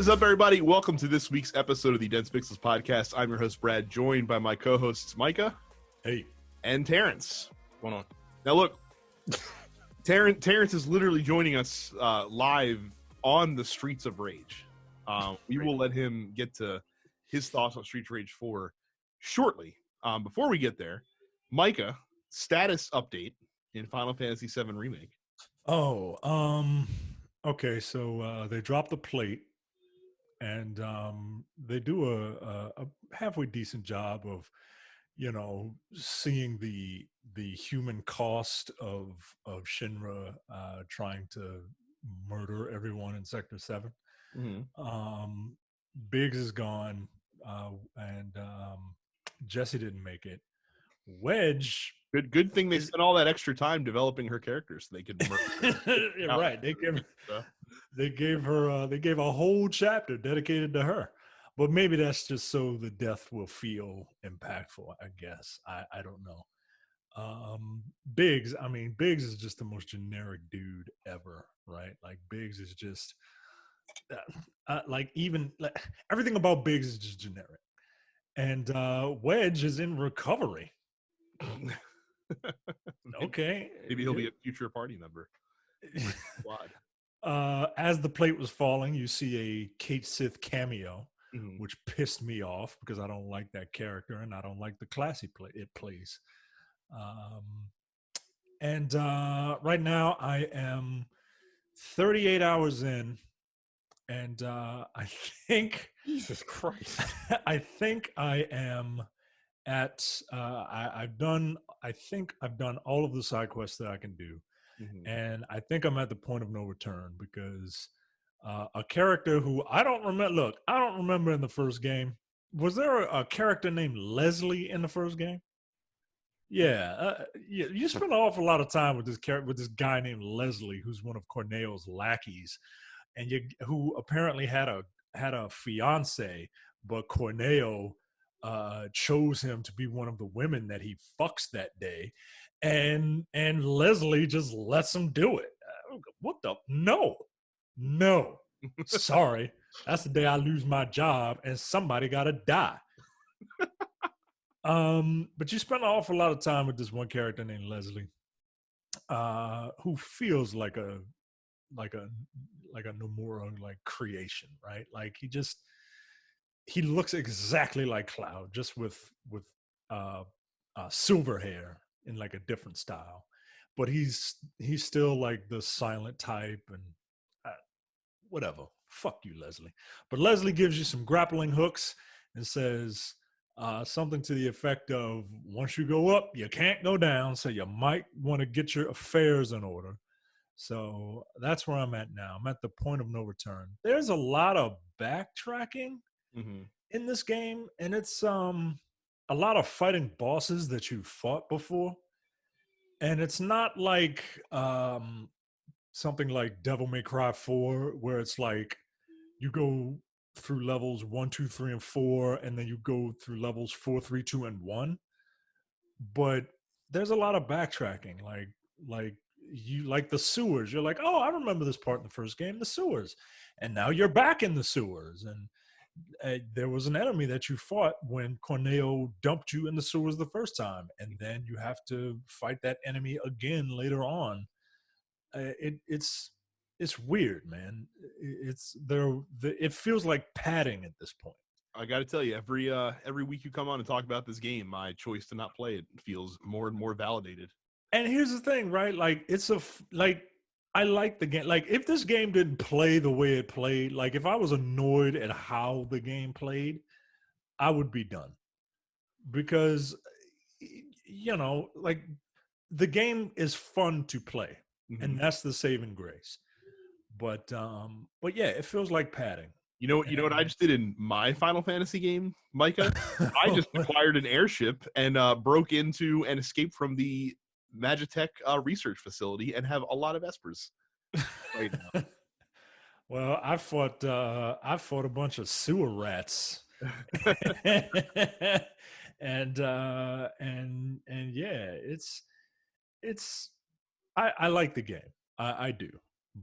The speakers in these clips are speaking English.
is up, everybody? Welcome to this week's episode of the Dense Pixels podcast. I'm your host, Brad, joined by my co-hosts, Micah. Hey. And Terrence. What's going on? Now, look, Terrence is literally joining us live on the Streets of Rage. We will let him get to his thoughts on Streets of Rage 4 shortly. Before we get there, Micah, status update in Final Fantasy VII Remake. Okay, so they drop the plate, and they do a halfway decent job of, seeing the human cost of Shinra trying to murder everyone in Sector 7. Mm-hmm. Biggs is gone, and Jesse didn't make it. Wedge. Good thing they spent all that extra time developing her character so they could murder her. Right. They gave her a whole chapter dedicated to her. But maybe that's just so the death will feel impactful, I guess. I don't know. Biggs is just the most generic dude ever, right? Like Biggs is just everything about Biggs is just generic. And Wedge is in recovery. Okay. Maybe he'll be a future party member. As the plate was falling, you see a Kate Sith cameo, mm-hmm. which pissed me off because I don't like that character and I don't like the class it plays. Right now I am 38 hours in, and I think Jesus Christ, I think I am at I've done all of the side quests that I can do. Mm-hmm. And I think I'm at the point of no return because a character who I don't remember in the first game. Was there a character named Leslie in the first game? Yeah, you spend an awful lot of time with this guy named Leslie, who's one of Corneo's lackeys, and who apparently had a fiance, but Corneo chose him to be one of the women that he fucks that day, and Leslie just lets him do it. What the? No, sorry, that's the day I lose my job and somebody gotta die. But you spend an awful lot of time with this one character named Leslie, who feels like a Nomura like creation, right? Like he looks exactly like Cloud, just with silver hair in like a different style, but he's still like the silent type and whatever. Fuck you, Leslie. But Leslie gives you some grappling hooks and says something to the effect of, once you go up, you can't go down, so you might want to get your affairs in order. So that's where I'm at now. I'm at the point of no return. There's a lot of backtracking Mm-hmm. in this game, and it's a lot of fighting bosses that you've fought before, and it's not like something like Devil May Cry 4, where it's like you go through levels 1, 2, 3, and 4, and then you go through levels 4, 3, 2, and 1. But there's a lot of backtracking, like you like the sewers. You're like, oh, I remember this part in the first game, the sewers, and now you're back in the sewers. And there was an enemy that you fought when Corneo dumped you in the sewers the first time, and then you have to fight that enemy again later on. It's weird, man. It feels like padding at this point. I got to tell you, every week you come on and talk about this game, my choice to not play it feels more and more validated. And here's the thing, right? Like I like the game. Like if this game didn't play the way it played, like if I was annoyed at how the game played, I would be done. Because like the game is fun to play, Mm-hmm. and that's the saving grace. But yeah, it feels like padding. You know what I just did in my Final Fantasy game, Micah? I just acquired an airship and broke into and escaped from the Magitech research facility and have a lot of espers right now. Well, I fought a bunch of sewer rats. and yeah, it's I like the game. I do.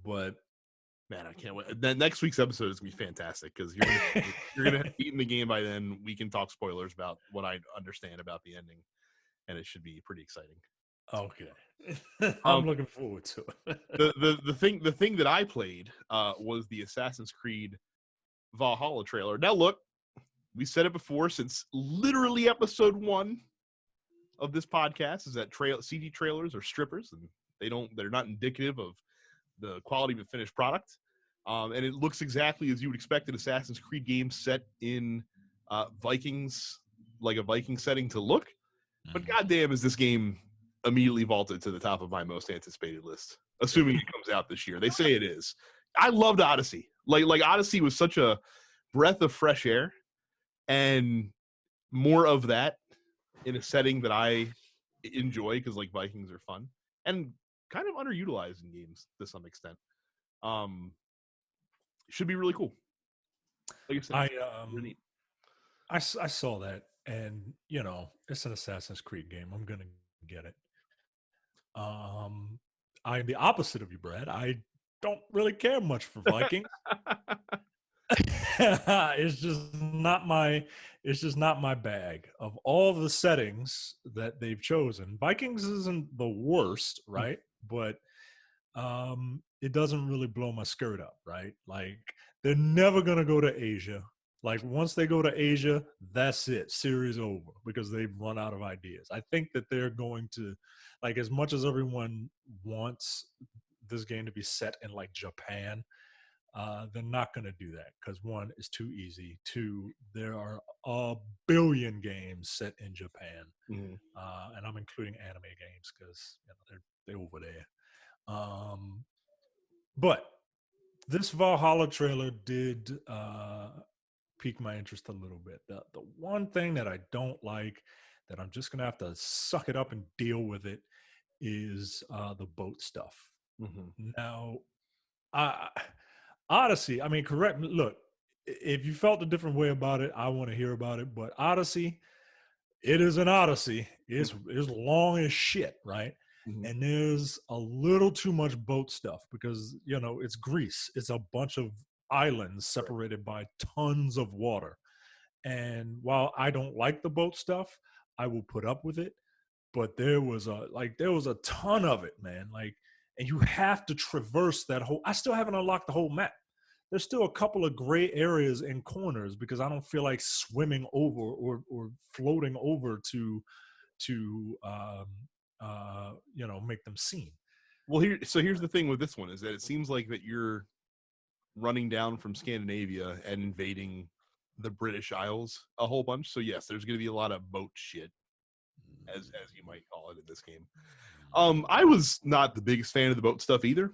But Man, I can't wait. Then next week's episode is gonna be fantastic because you're gonna have beaten the game by then. We can talk spoilers about what I understand about the ending, and it should be pretty exciting. Okay. Um, I'm looking forward to it. the thing that I played was the Assassin's Creed Valhalla trailer. Now look, we said it before, since literally episode 1 of this podcast is that CD trailers are strippers, and they're not indicative of the quality of the finished product. And it looks exactly as you would expect an Assassin's Creed game set in Vikings, like a Viking setting to look. But goddamn, is this game immediately vaulted to the top of my most anticipated list, assuming it comes out this year. They say it is. I loved Odyssey. Like Odyssey was such a breath of fresh air, and more of that in a setting that I enjoy, because like Vikings are fun and kind of underutilized in games to some extent. Should be really cool. Like I said, I really neat. I saw that, and it's an Assassin's Creed game. I'm gonna get it. I'm the opposite of you, Brad. I don't really care much for Vikings. It's just not my bag. Of all the settings that they've chosen, Vikings isn't the worst, right? But it doesn't really blow my skirt up, right? Like, they're never gonna go to Asia. Like, once they go to Asia, that's it. Series over, because they've run out of ideas. I think that they're going to, like, as much as everyone wants this game to be set in like Japan, they're not going to do that, because one, is too easy. Two, there are a billion games set in Japan, and I'm including anime games because they're over there. But this Valhalla trailer did pique my interest a little bit. The one thing that I don't like, that I'm just gonna have to suck it up and deal with it, is the boat stuff. Now, I Odyssey, I mean, correct me. Look, if you felt a different way about it, I want to hear about it. But Odyssey, it is an Odyssey. It's long as shit, right? And there's a little too much boat stuff, because it's Greece. It's a bunch of islands separated by tons of water. And while I don't like the boat stuff, I will put up with it. But there was a ton of it, man. Like, and you have to traverse that whole. I still haven't unlocked the whole map. There's still a couple of gray areas and corners, because I don't feel like swimming over or floating over to make them seen. Well, here's the thing with this one, is that it seems like that you're running down from Scandinavia and invading the British Isles a whole bunch. So yes, there's going to be a lot of boat shit, as you might call it, in this game. I was not the biggest fan of the boat stuff either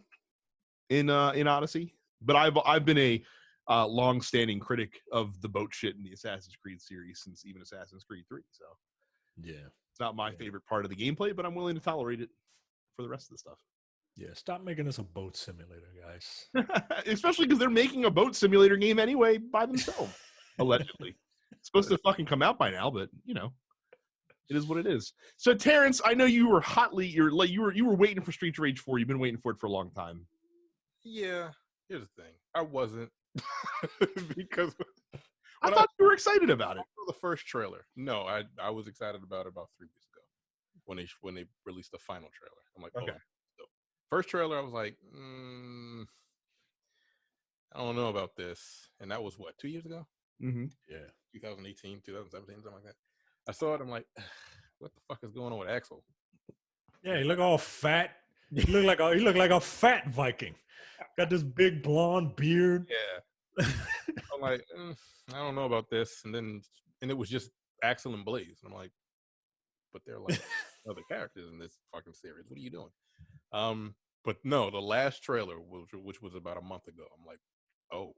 in Odyssey, but I've been a long-standing critic of the boat shit in the Assassin's Creed series since even Assassin's Creed 3. So yeah, it's not my favorite part of the gameplay, but I'm willing to tolerate it for the rest of the stuff. Yeah, stop making this a boat simulator, guys. Especially because they're making a boat simulator game anyway by themselves, allegedly. It's supposed to fucking come out by now, but it is what it is. So Terrence, I know you were you were waiting for Streets of Rage 4. You've been waiting for it for a long time. Yeah, here's the thing. I wasn't because I thought you were excited about it. The first trailer. No, I was excited about it about 3 weeks ago when they released the final trailer. I'm like, okay. So first trailer, I was like, I don't know about this, and that was what, 2 years ago? Yeah, 2018, 2017, something like that. I saw it. I'm like, what the fuck is going on with Axel? Yeah, he look all fat. He look like a fat Viking. Got this big blonde beard. Yeah. I'm like, I don't know about this. And it was just Axel and Blaze. And I'm like, but they're like other characters in this fucking series. What are you doing? But no, the last trailer, which was about a month ago, I'm like, oh,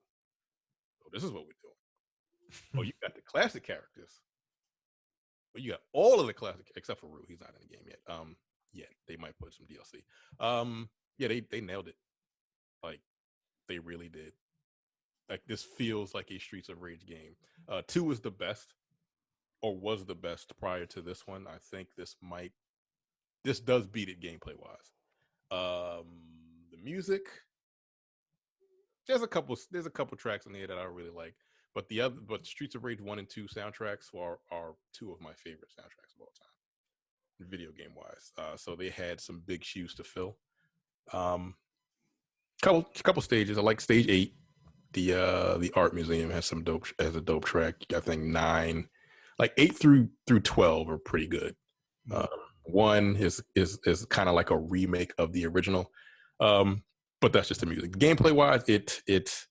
this is what we're doing. Oh, you got the classic characters. But you got all of the classic, except for Rue. He's not in the game yet. Yeah, they might put some DLC. Yeah, they nailed it. Like, they really did. Like, this feels like a Streets of Rage game. 2 is the best, or was the best prior to this one. I think this does beat it gameplay wise. The music, there's a couple tracks in there that I really like, but Streets of Rage 1 and 2 soundtracks are two of my favorite soundtracks of all time, video game wise. So they had some big shoes to fill. Couple stages. I like stage 8. The art museum has a dope track. I think 9, like 8 through 12 are pretty good. 1 is kind of like a remake of the original, but that's just the music. Gameplay wise, it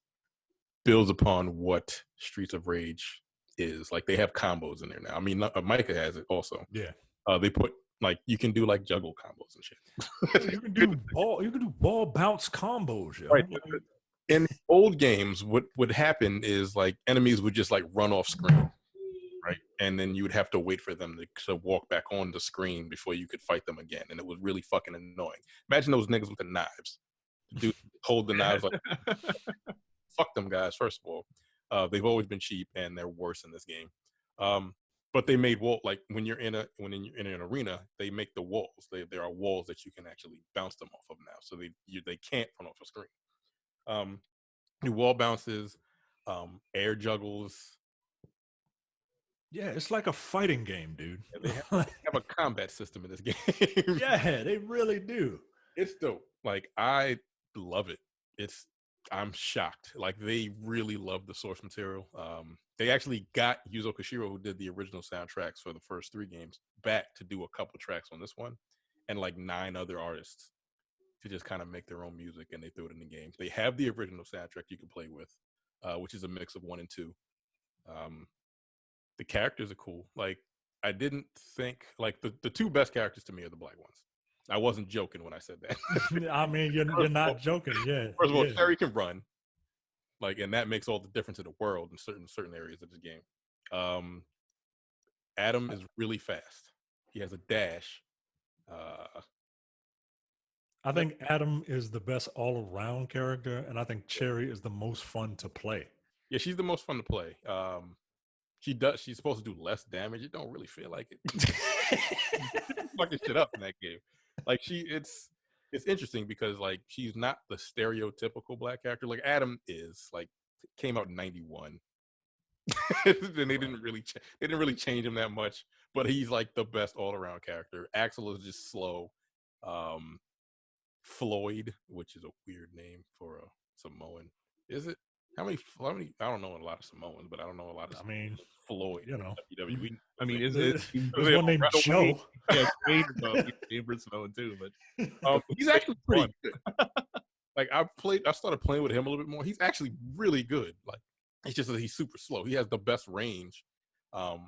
builds upon what Streets of Rage is. Like they have combos in there now. I mean, Micah has it also. Yeah. They put like you can do like juggle combos and shit. You can do ball bounce combos, yo. Right. In old games, what would happen is like enemies would just like run off screen, right? And then you would have to wait for them to walk back on the screen before you could fight them again. And it was really fucking annoying. Imagine those niggas with the knives. Dude, hold the knives like fuck them guys. First of all, they've always been cheap and they're worse in this game. But they made like when you're in an arena, they make the walls. There are walls that you can actually bounce them off of now, so they can't run off a screen. New wall bounces, air juggles. Yeah, it's like a fighting game, dude. They have a combat system in this game. Yeah, they really do. It's dope. Like I love it. I'm shocked. Like they really love the source material. They actually got Yuzo Koshiro, who did the original soundtracks for the first 3 games, back to do a couple tracks on this one, and like 9 other artists to just kind of make their own music, and they threw it in the game. They have the original soundtrack you can play with, which is a mix of 1 and 2. The characters are cool. Like I didn't think like the 2 best characters to me are the black ones. I wasn't joking when I said that. I mean, you're not joking. Yeah. First of all, Terry can run, like, and that makes all the difference in the world in certain areas of this game. Adam is really fast. He has a dash. I think Adam is the best all-around character, and I think Cherry is the most fun to play. Yeah, she's the most fun to play. She's supposed to do less damage. It don't really feel like it. Fucking shit up in that game. Like it's interesting because like she's not the stereotypical black character like Adam is. Like came out in 91. And they didn't really change him that much, but he's like the best all-around character. Axel is just slow. Floyd, which is a weird name for a Samoan. Is it? How many? I don't know a lot of Samoans, but I don't know a lot of. Floyd. You know, WWE. I mean, is there's one named Joe? Yeah, favorite Samoan too, but he's actually pretty good. Like I started playing with him a little bit more. He's actually really good. Like it's just that he's super slow. He has the best range, and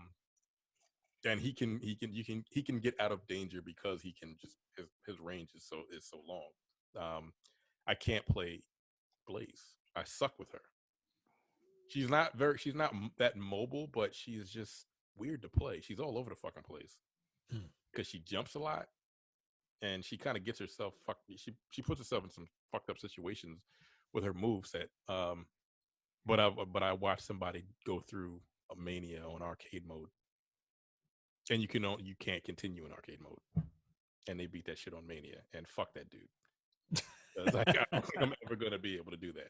he can get out of danger because he can just his range is so long. I can't play Blaze. I suck with her. She's not that mobile, but she's just weird to play. She's all over the fucking place because she jumps a lot, and she kind of gets herself fucked. She puts herself in some fucked up situations with her moveset. But I watched somebody go through a Mania on arcade mode, and you can't continue in arcade mode, and they beat that shit on Mania, and fuck that dude. Like, I don't think I'm ever gonna be able to do that.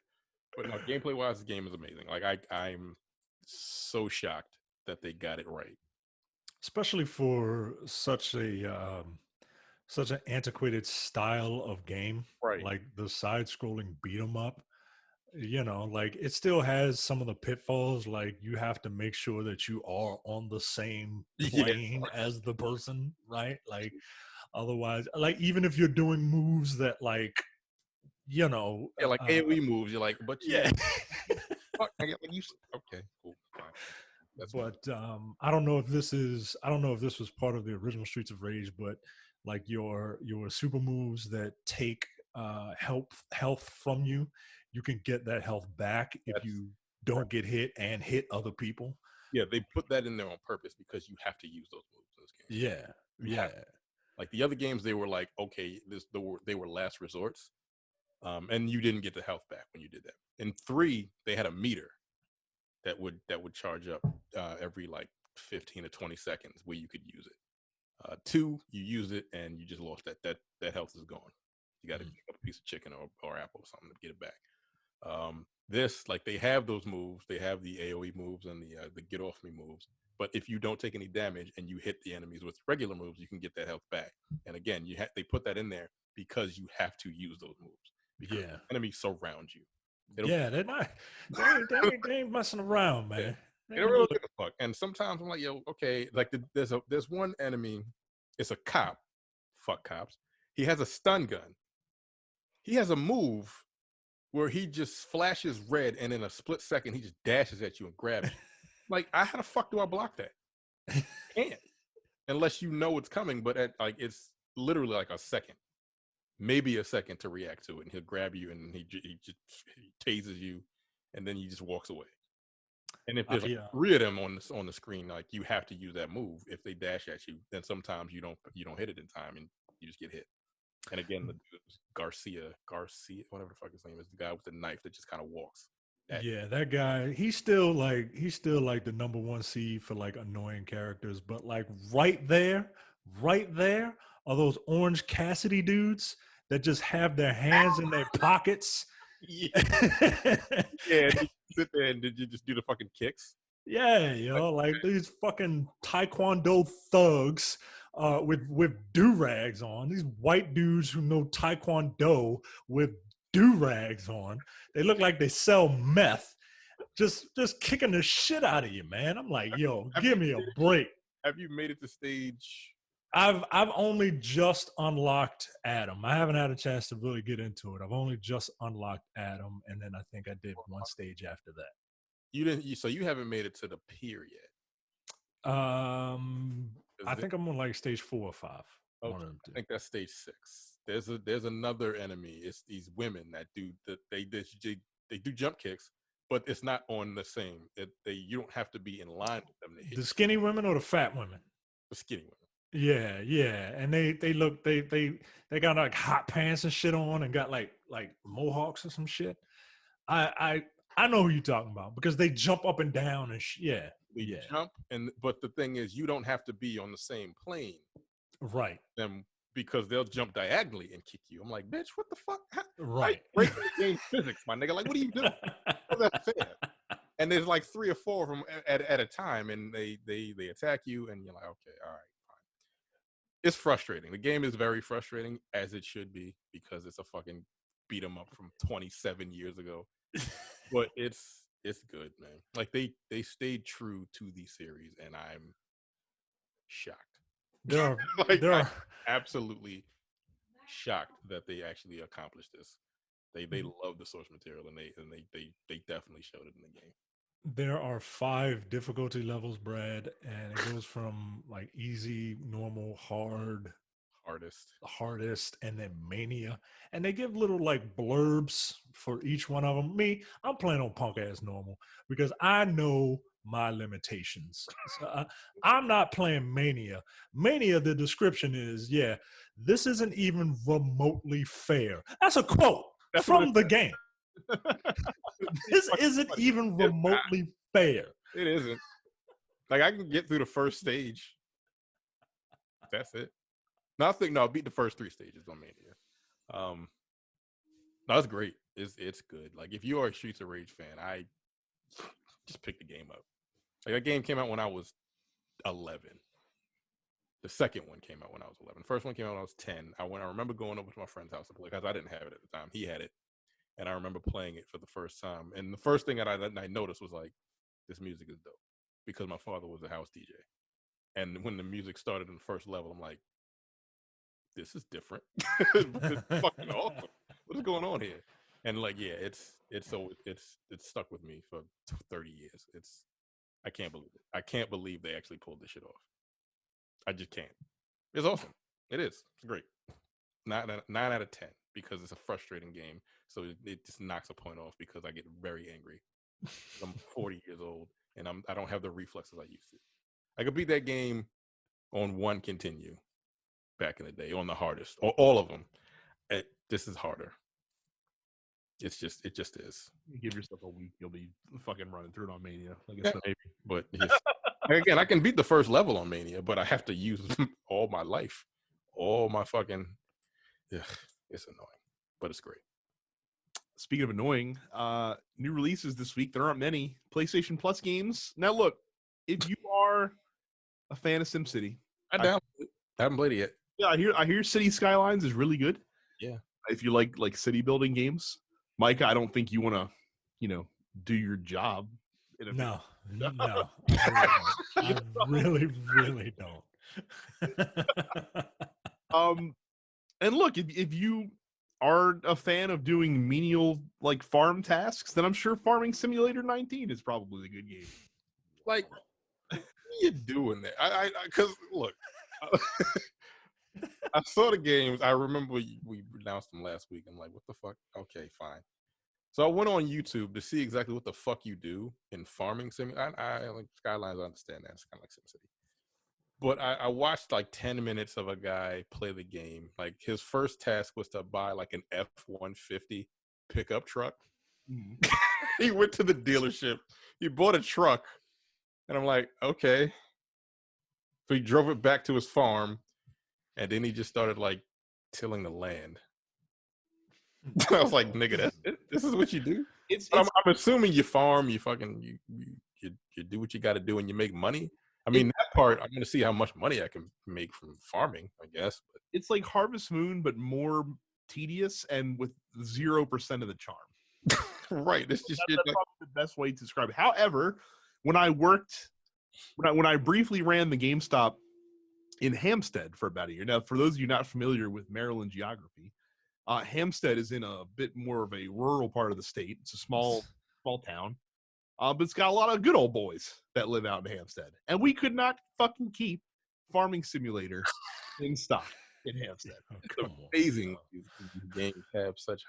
But no, gameplay wise, this game is amazing. Like I'm so shocked that they got it right, especially for such an antiquated style of game, right? Like the side-scrolling beat 'em up. You know, like it still has some of the pitfalls. Like you have to make sure that you are on the same plane as the person, right? Like otherwise, like even if you're doing moves that like, you know, like AoE moves, you're like, but yeah. Fuck, okay, cool. Fine. That's but I don't know if this was part of the original Streets of Rage, but like your super moves that take health from you, you can get that health back if you don't get hit and hit other people. Yeah, they put that in there on purpose because you have to use those moves in this game. Yeah. Like the other games, they were like, okay, they were last resorts, and you didn't get the health back when you did that. In 3, they had a meter that would charge up every like 15 to 20 seconds where you could use it. 2, you used it and you just lost that health is gone. You got to give up a piece of chicken or apple or something to get it back. This, like, they have those moves. They have the AoE moves and the get off me moves. But if you don't take any damage and you hit the enemies with regular moves, you can get that health back. And again, they put that in there because you have to use those moves because Yeah. enemies surround you. Yeah, they're not. They ain't messing around, man. They don't really give a fuck. And sometimes I'm like, yo, okay, like there's one enemy. It's a cop. Fuck cops. He has a stun gun. He has a move where he just flashes red, and in a split second, he just dashes at you and grabs you. Like, how the fuck do I block that? Can't, unless you know it's coming. But it's literally like a second, maybe a second to react to it, and he'll grab you, and he tases you, and then he just walks away. And if there's like 3 of them on the screen, like, you have to use that move. If they dash at you, then sometimes you don't hit it in time, and you just get hit. And again, the Garcia, whatever the fuck his name is, the guy with the knife that just kind of walks. That guy, he's still like the number 1 seed for like annoying characters. But like right there are those Orange Cassidy dudes that just have their hands in their pockets. Yeah. Yeah, and you sit there and did you just do the fucking kicks? Yeah, like these fucking Taekwondo thugs with do-rags on. These white dudes who know Taekwondo with do-rags on. They look like they sell meth. Just kicking the shit out of you, man. I'm like, yo, give me a break. Have you made it to stage? I've only just unlocked Adam. I haven't had a chance to really get into it. I've only just unlocked Adam, and then I think I did 1 stage after that. You didn't. So you haven't made it to the pier yet. I think I'm on like stage 4 or 5. Okay. I think that's stage 6. There's another enemy. It's these women that do they do jump kicks, but it's not on the same. You don't have to be in line with them to hit. The skinny women or the fat women? The skinny women. Yeah, and they look they got like hot pants and shit on, and got like mohawks or some shit. I know who you're talking about because they jump up and down and they jump, but the thing is, you don't have to be on the same plane, right? Them because they'll jump diagonally and kick you. I'm like, bitch, what the fuck? Right, breaking the game physics, my nigga. Like, what are you doing? That's fair. And there's like 3 or 4 of them at a time, and they attack you, and you're like, okay, all right, fine. It's frustrating. The game is very frustrating, as it should be, because it's a fucking beat 'em up from 27 years ago. But it's good, man. Like, they stayed true to the series, and I'm shocked. I'm absolutely shocked that they actually accomplished this. They love the source material, and they definitely showed it in the game. There are 5 difficulty levels, Brad, and it goes from like easy, normal, hardest, and then mania. And they give little like blurbs for each one of them. I'm playing on punk ass normal because I know my limitations. So I'm not playing mania. Mania, the description is, this isn't even remotely fair. That's a quote from the game. This isn't even remotely fair. It isn't. Like, I can get through the first stage. That's it. No, I beat the first 3 stages on Mania. No, it's great. It's good. Like, if you are a Streets of Rage fan, I just pick the game up. Like, that game came out when I was 11. The second one came out when I was 11. The first one came out when I was 10. I remember going over to my friend's house to play because I didn't have it at the time. He had it. And I remember playing it for the first time. And the first thing that I noticed was, like, this music is dope. Because my father was a house DJ. And when the music started in the first level, I'm like, this is different. It's fucking awesome. What is going on here? And, like, it's stuck with me for 30 years. I can't believe it. I can't believe they actually pulled this shit off. I just can't. It's awesome. It is. It's great. 9 out of 10 because it's a frustrating game. So it just knocks a point off because I get very angry. I'm 40 years old and I don't have the reflexes I used to. I could beat that game on 1 continue back in the day on the hardest, or all of them. This is harder. It just is. You give yourself a week, you'll be fucking running through it on Mania. Like, it's maybe. But again, I can beat the first level on Mania, but I have to use all my life, all my fucking. It's annoying, but it's great. speaking of annoying, new releases this week. There aren't many PlayStation Plus games. Now, look, if you are a fan of SimCity, I haven't played it yet. yeah, I hear City Skylines is really good. Yeah. If you like city building games, Micah, I don't think you want to, do your job. No, I really don't. And look, if you are a fan of doing menial like farm tasks, then I'm sure Farming Simulator 19 is probably a good game. Like, what are you doing there? Because look, I saw the games. I remember we announced them last week. I'm like, what the fuck? Okay, fine. So I went on YouTube to see exactly what the fuck you do in Farming Simulator. I like Skylines. I understand that. It's kind of like SimCity. But I watched like 10 minutes of a guy play the game. Like his first task was to buy like an F-150 pickup truck. Mm-hmm. He went to the dealership. He bought a truck. And I'm like, okay. So he drove it back to his farm. And then he just started like tilling the land. I was like, nigga, this is what you do? I'm assuming you farm, you fucking, you do what you got to do and you make money. I mean, that part, I'm going to see how much money I can make from farming, I guess. But it's like Harvest Moon, but more tedious and with 0% of the charm. Right. That's probably the best way to describe it. However, when I briefly ran the GameStop in Hampstead for about a year. Now, for those of you not familiar with Maryland geography, Hampstead is in a bit more of a rural part of the state. It's a small town. But it's got a lot of good old boys that live out in Hampstead. And we could not fucking keep Farming Simulator in stock in Hampstead. It's amazing these games have such...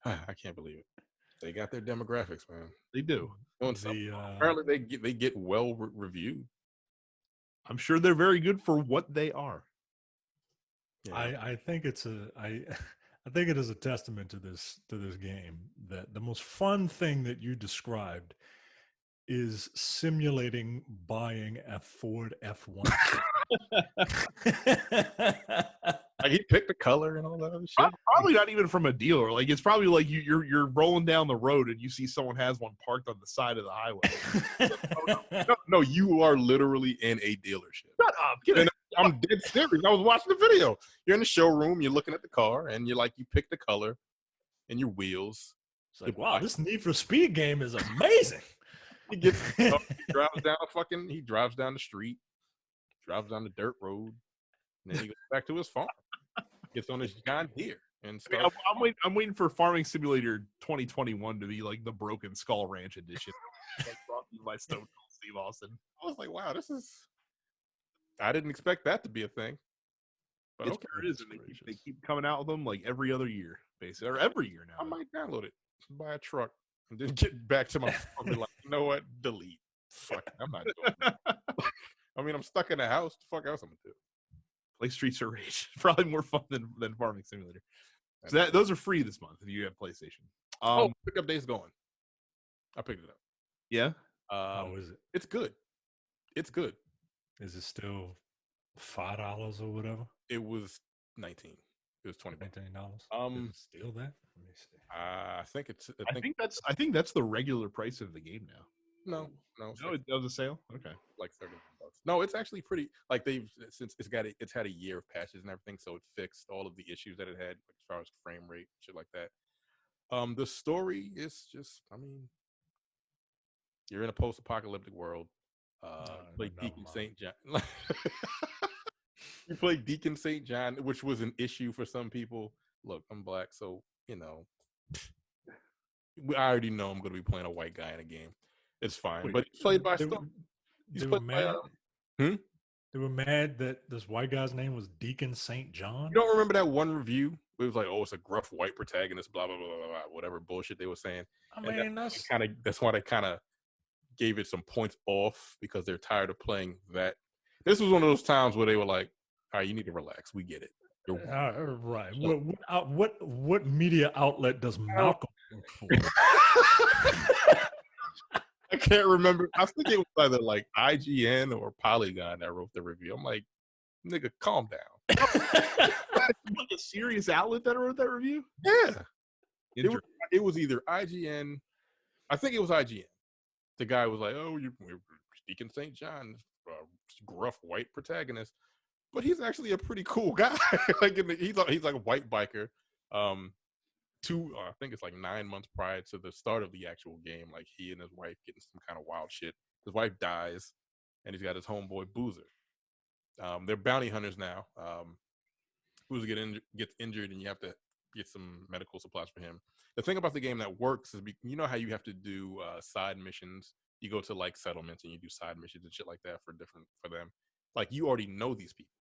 I can't believe it. They got their demographics, man. They do. Apparently they get well reviewed. I'm sure they're very good for what they are. Yeah. I think it is a testament to this game that the most fun thing that you described is simulating buying a Ford F-150. Like he picked the color and all that other shit. Probably not even from a dealer. Like it's probably like you're rolling down the road and you see someone has one parked on the side of the highway. No, you are literally in a dealership. Shut up. I'm dead serious. I was watching the video. You're in the showroom. You're looking at the car, and you pick the color and your wheels. It's like, wow, this Need for Speed game is amazing. He drives down the street, drives down the dirt road, and then he goes back to his farm. Gets on his John Deere and starts. I'm waiting for Farming Simulator 2021 to be like the Broken Skull Ranch edition. Like brought to you by Stone Cold Steve Austin. I was like, wow, this is... I didn't expect that to be a thing. But it is, and they keep coming out with them like every other year, basically, or every year now. I might download it, buy a truck, and then get back to my phone and be like, you know what? Delete. Fuck, I'm not doing that. I mean, I'm stuck in the house. The fuck else I'm gonna do? Play Streets of Rage. Probably more fun than Farming Simulator. So those are free this month if you have PlayStation. Pickup day's going. I picked it up. Yeah. How is it? It's good. It's good. Is it still $5 or whatever? It was $19. It was $20. $19. Still that? Let me see. I think that's the regular price of the game now. No, it was a sale. Okay, like $30. No, it's actually pretty. Like since it's had a year of patches and everything, so it fixed all of the issues that it had, like, as far as frame rate, shit like that. The story is just, I mean, you're in a post-apocalyptic world. Play Deacon St. John. You play Deacon St. John, which was an issue for some people. Look, I'm black, so I already know I'm going to be playing a white guy in a game. It's fine. But he's played by They were mad. They were mad that this white guy's name was Deacon St. John. You don't remember that one review? It was like, oh, it's a gruff white protagonist, blah blah blah blah blah, whatever bullshit they were saying. I mean, that's why they kind of gave it some points off, because they're tired of playing that. This was one of those times where they were like, all right, you need to relax. We get it. Right. What media outlet does Malcolm work for? I can't remember. I think it was either like IGN or Polygon that wrote the review. I'm like, nigga, calm down. Like a serious outlet that wrote that review? Yeah. Injured. It was either IGN. I think it was IGN. The guy was like, "Oh, you're Deacon St. John, gruff white protagonist," but he's actually a pretty cool guy. Like he's like a white biker. I think it's like 9 months prior to the start of the actual game, like he and his wife getting some kind of wild shit. His wife dies, and he's got his homeboy Boozer. They're bounty hunters now. Boozer gets injured, and you have to get some medical supplies for him. The thing about the game that works is, you know how you have to do side missions. You go to like settlements and you do side missions and shit like that for them. Like you already know these people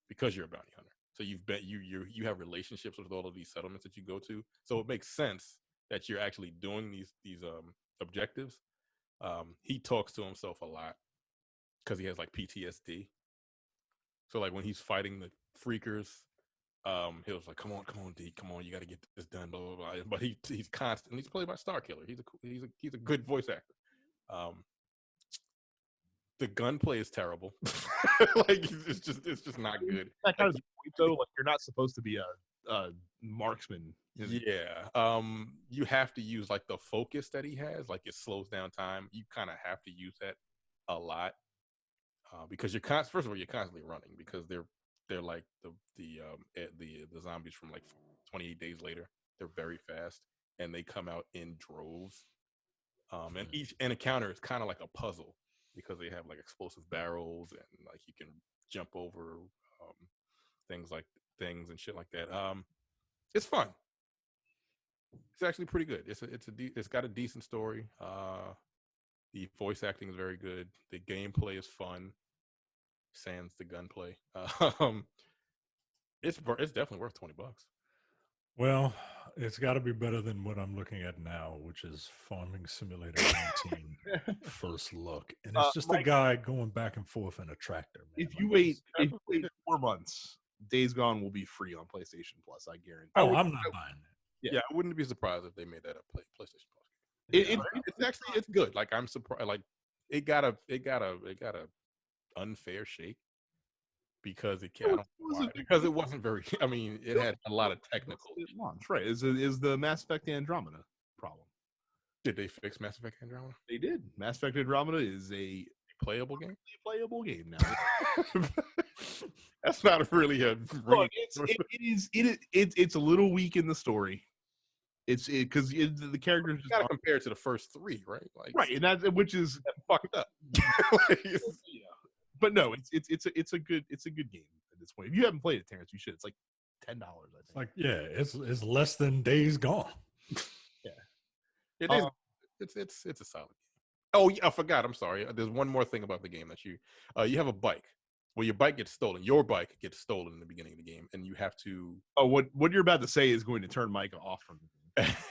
because you're a bounty hunter. So you have relationships with all of these settlements that you go to. So it makes sense that you're actually doing these objectives. He talks to himself a lot because he has like PTSD. So like when he's fighting the freakers, he was like, "Come on, D, come on, you got to get this done." Blah blah blah. But he's constant. He's played by Starkiller. He's a good voice actor. The gunplay is terrible. Like it's just not good. That kind of point though. Like you're not supposed to be a marksman. Yeah. You have to use like the focus that he has. Like it slows down time. You kind of have to use that a lot because you're constantly running because they're like the zombies from like 28 days later. They're very fast and they come out in droves. And each encounter is kind of like a puzzle because they have like explosive barrels and like you can jump over things and shit like that. It's fun. It's actually pretty good. It's got a decent story. The voice acting is very good. The gameplay is fun. Sans the gunplay. It's definitely worth $20. Well, it's got to be better than what I'm looking at now, which is Farming Simulator 19 First Look, and it's just a guy going back and forth in a tractor. Man. If you wait 4 months, Days Gone will be free on PlayStation Plus. I guarantee. Oh, I'm not buying that. Yeah, I wouldn't be surprised if they made that a PlayStation Plus. It's good. Like I'm surprised. Like it got a unfair shake because because it wasn't very. I mean, it had a lot of technical launch. Right? Is the Mass Effect Andromeda problem? Did they fix Mass Effect Andromeda? They did. Mass Effect Andromeda is a playable game. Playable game now. That's not really a. Look, it's a little weak in the story. It's because the characters just gotta compare it to the first 3, right? Like, right, and that's which is fucked up. But no, it's a good game at this point. If you haven't played it, Terrence, you should. It's like $10. I think. It's like it's less than Days Gone. Yeah, it is. It's a solid game. Oh, yeah, I forgot. I'm sorry. There's one more thing about the game that you have a bike. Well, your bike gets stolen. Your bike gets stolen in the beginning of the game, and you have to. Oh, what you're about to say is going to turn Micah off from the game.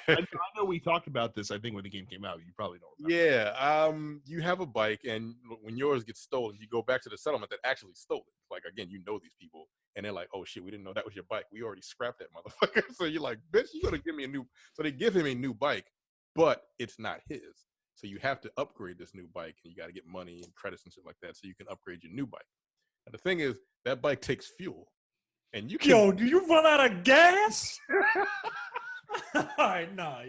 I know we talked about this. I think when the game came out, you probably don't remember. Yeah. You have a bike, and when yours gets stolen, you go back to the settlement that actually stole it. Like again, you know these people, and they're like, "Oh shit, we didn't know that was your bike. We already scrapped that motherfucker." So you're like, "Bitch, you gotta give me a new." So they give him a new bike, but it's not his. So you have to upgrade this new bike, and you got to get money and credits and shit like that, so you can upgrade your new bike. And the thing is, that bike takes fuel, and you can. Yo, do you run out of gas? All right, not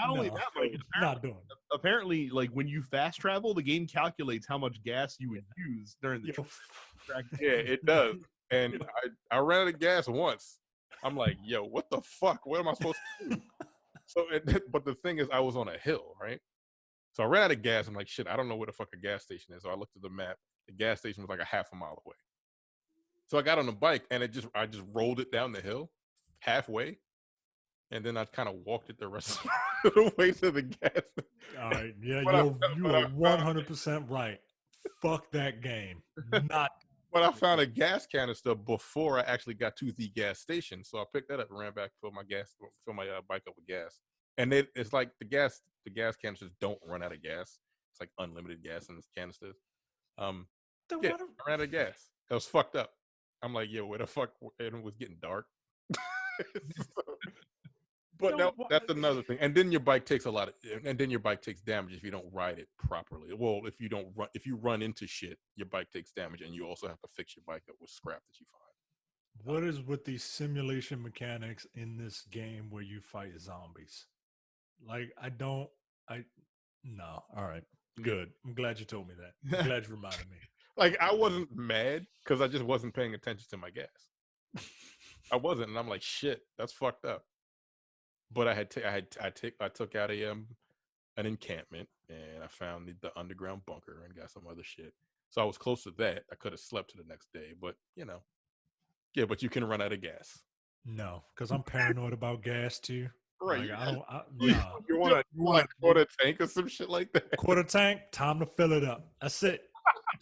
only that, like, not doing it. Apparently, like when you fast travel, the game calculates how much gas you would use during the trip. Yeah, it does. And I ran out of gas once. I'm like, yo, what the fuck? What am I supposed to do? But the thing is, I was on a hill, right? So I ran out of gas. I'm like, shit, I don't know where the fuck a gas station is. So I looked at the map. The gas station was like a half a mile away. So I got on the bike and I just rolled it down the hill halfway. And then I kind of walked it the rest of the way to the gas station. All right. Yeah, you are 100% right. Fuck that game. Not. But I found a gas canister before I actually got to the gas station. So I picked that up and ran back to fill my bike up with gas. And it's like the gas canisters don't run out of gas. It's like unlimited gas in this canisters. I ran out of gas. It was fucked up. I'm like, yo, where the fuck? And it was getting dark. But that's another thing. And then your bike takes damage if you don't ride it properly. Well, if you run into shit, your bike takes damage, and you also have to fix your bike up with scrap that you find. What is with these simulation mechanics in this game where you fight zombies? Like, no. All right. Good. I'm glad you told me that. I'm glad you reminded me. Like, I wasn't mad because I just wasn't paying attention to my gas. I wasn't, and I'm like, shit, that's fucked up. But I took out an encampment, and I found the underground bunker and got some other shit. So I was close to that. I could have slept to the next day, but yeah. But you can run out of gas. No, because I'm paranoid about gas too. Right. Like, You, nah. you want to like quarter tank or some shit like that? Quarter tank, time to fill it up. That's it.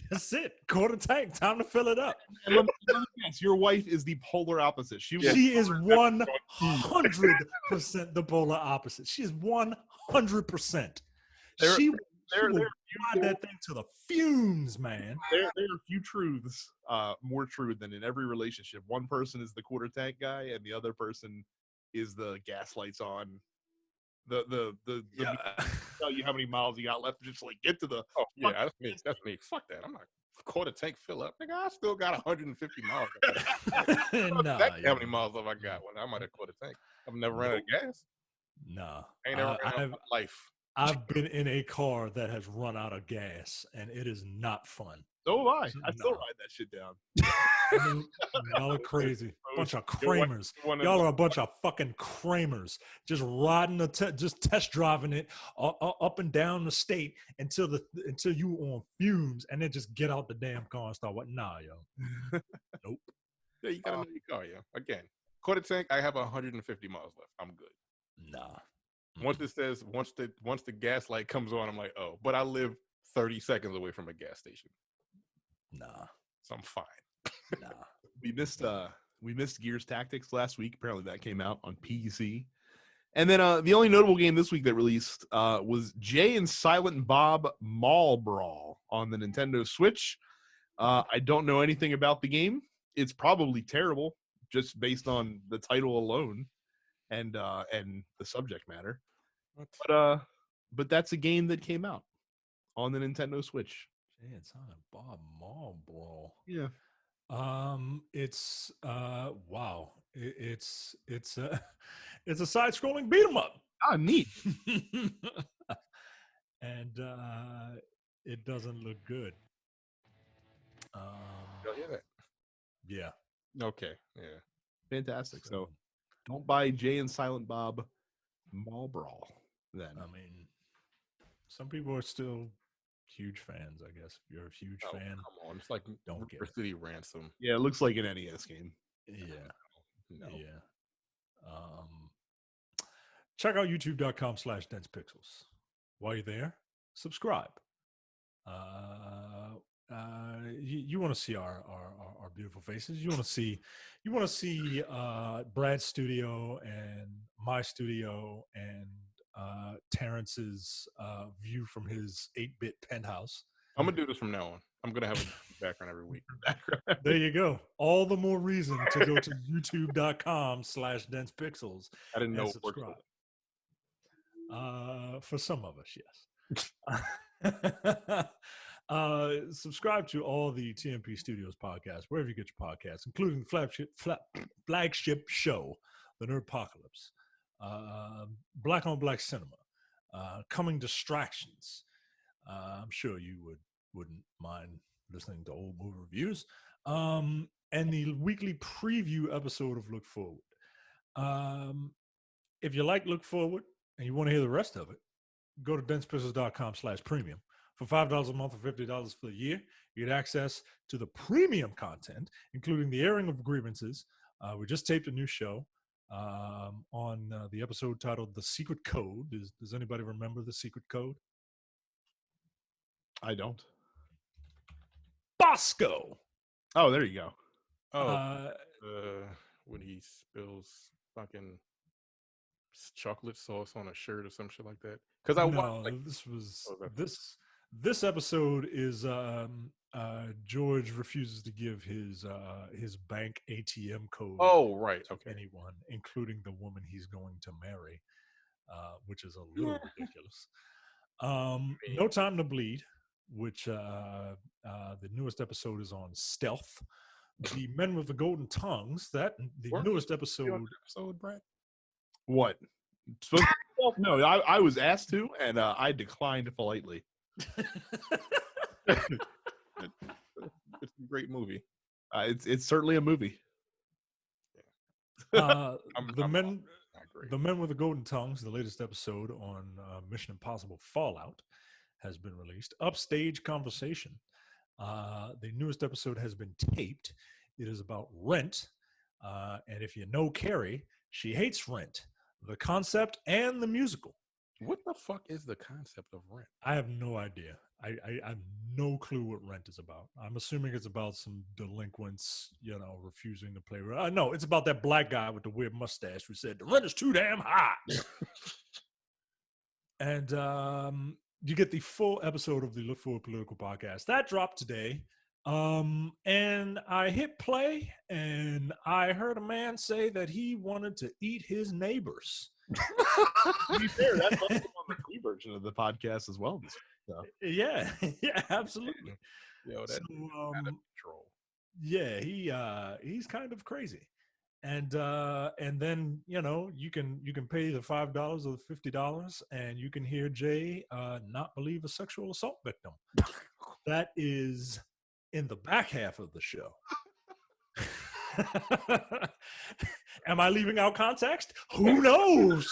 That's it. Quarter tank, time to fill it up. And let me guess, your wife is the polar opposite. She is 100% the polar opposite. She is 100%. She will ride that thing to the fumes, man. There are few truths more true than in every relationship. One person is the quarter tank guy, and the other person is the gas lights on. The tell you how many miles you got left to just like get to the. Oh yeah, that's me. Fuck that. I'm not quarter tank fill up. Nigga, I still got 150 miles. Nah, exactly how many miles have I got when I'm at a quarter tank? I've never ran out of gas. Nah. I ain't never ran out of life. I've been in a car that has run out of gas, and it is not fun. So have I. I still ride that shit down. I mean, y'all are crazy. Bunch of Kramers. Y'all are a bunch of fucking Kramers. Just riding just test driving it up and down the state until you on fumes, and then just get out the damn car and start what? Nah, yo. Nope. Yeah, you gotta know your car, yeah. Again, quarter tank, I have 150 miles left. I'm good. Nah. Once it says once the gas light comes on, I'm like, oh, but I live 30 seconds away from a gas station. Nah. So I'm fine. Nah. We missed Gears Tactics last week. Apparently that came out on PC. And then the only notable game this week that released was Jay and Silent Bob Mall Brawl on the Nintendo Switch. I don't know anything about the game. It's probably terrible just based on the title alone and the subject matter. But that's a game that came out on the Nintendo Switch. Jay and Silent Bob Mall Brawl. Yeah. It's wow. It's a side-scrolling beat 'em up. Ah, neat. And it doesn't look good. You'll hear that. Yeah. Okay. Yeah. Fantastic. So don't buy Jay and Silent Bob Mall Brawl then. I mean, some people are still huge fans, I guess. If you're a huge fan, come on. It's like don't get River City Ransom. Yeah, it looks like an NES game. Yeah. No. Yeah. Check out youtube.com/densepixels. While you're there, subscribe. You want to see our beautiful faces. You want to see Brad's studio and my studio and Terrence's view from his 8-bit penthouse. I'm gonna do this from now on. I'm gonna have a background every week. There you go. All the more reason to go to youtube.com/densepixels. I didn't know subscribe. For some of us, yes. Subscribe to all the TMP Studios podcasts, wherever you get your podcasts, including the flagship show, The Nerdpocalypse, Black on Black Cinema, Coming Distractions. I'm sure you wouldn't mind listening to old movie reviews, and the weekly preview episode of Look Forward. If you like Look Forward and you want to hear the rest of it, go to densepixels.com/premium. For $5 a month or $50 for the year, you get access to the premium content, including the airing of grievances. We just taped a new show on the episode titled The Secret Code. Does anybody remember The Secret Code? I don't. Bosco! Oh, there you go. Oh, when he spills fucking chocolate sauce on a shirt or some shit like that. Because this episode is George refuses to give his bank ATM code. Oh, right. Okay. To anyone, including the woman he's going to marry, which is a little ridiculous. No Time to Bleed, which the newest episode is on stealth, the Men with the Golden Tongues. That the newest episode. Brad? What? Supposed to, no, I was asked to, and I declined politely. It's a great movie. It's certainly a movie. The Men with the Golden Tongues, the latest episode on Mission Impossible Fallout, has been released. Upstage Conversation. The newest episode has been taped. It is about Rent. And if you know Carrie, she hates Rent, the concept and the musical. What the fuck is the concept of Rent? I have no idea. I have no clue what Rent is about. I'm assuming it's about some delinquents, refusing to play. No, it's about that black guy with the weird mustache who said the rent is too damn high. And you get the full episode of the Look Forward Political podcast that dropped today. And I hit play, and I heard a man say that he wanted to eat his neighbors. To be fair, that's also on the free version of the podcast as well. So. Yeah, absolutely. Yo, that's out of control. Yeah, he's kind of crazy, and then you can pay the $5 or the $50, and you can hear Jay not believe a sexual assault victim. That is in the back half of the show. Am I leaving out context? Who knows?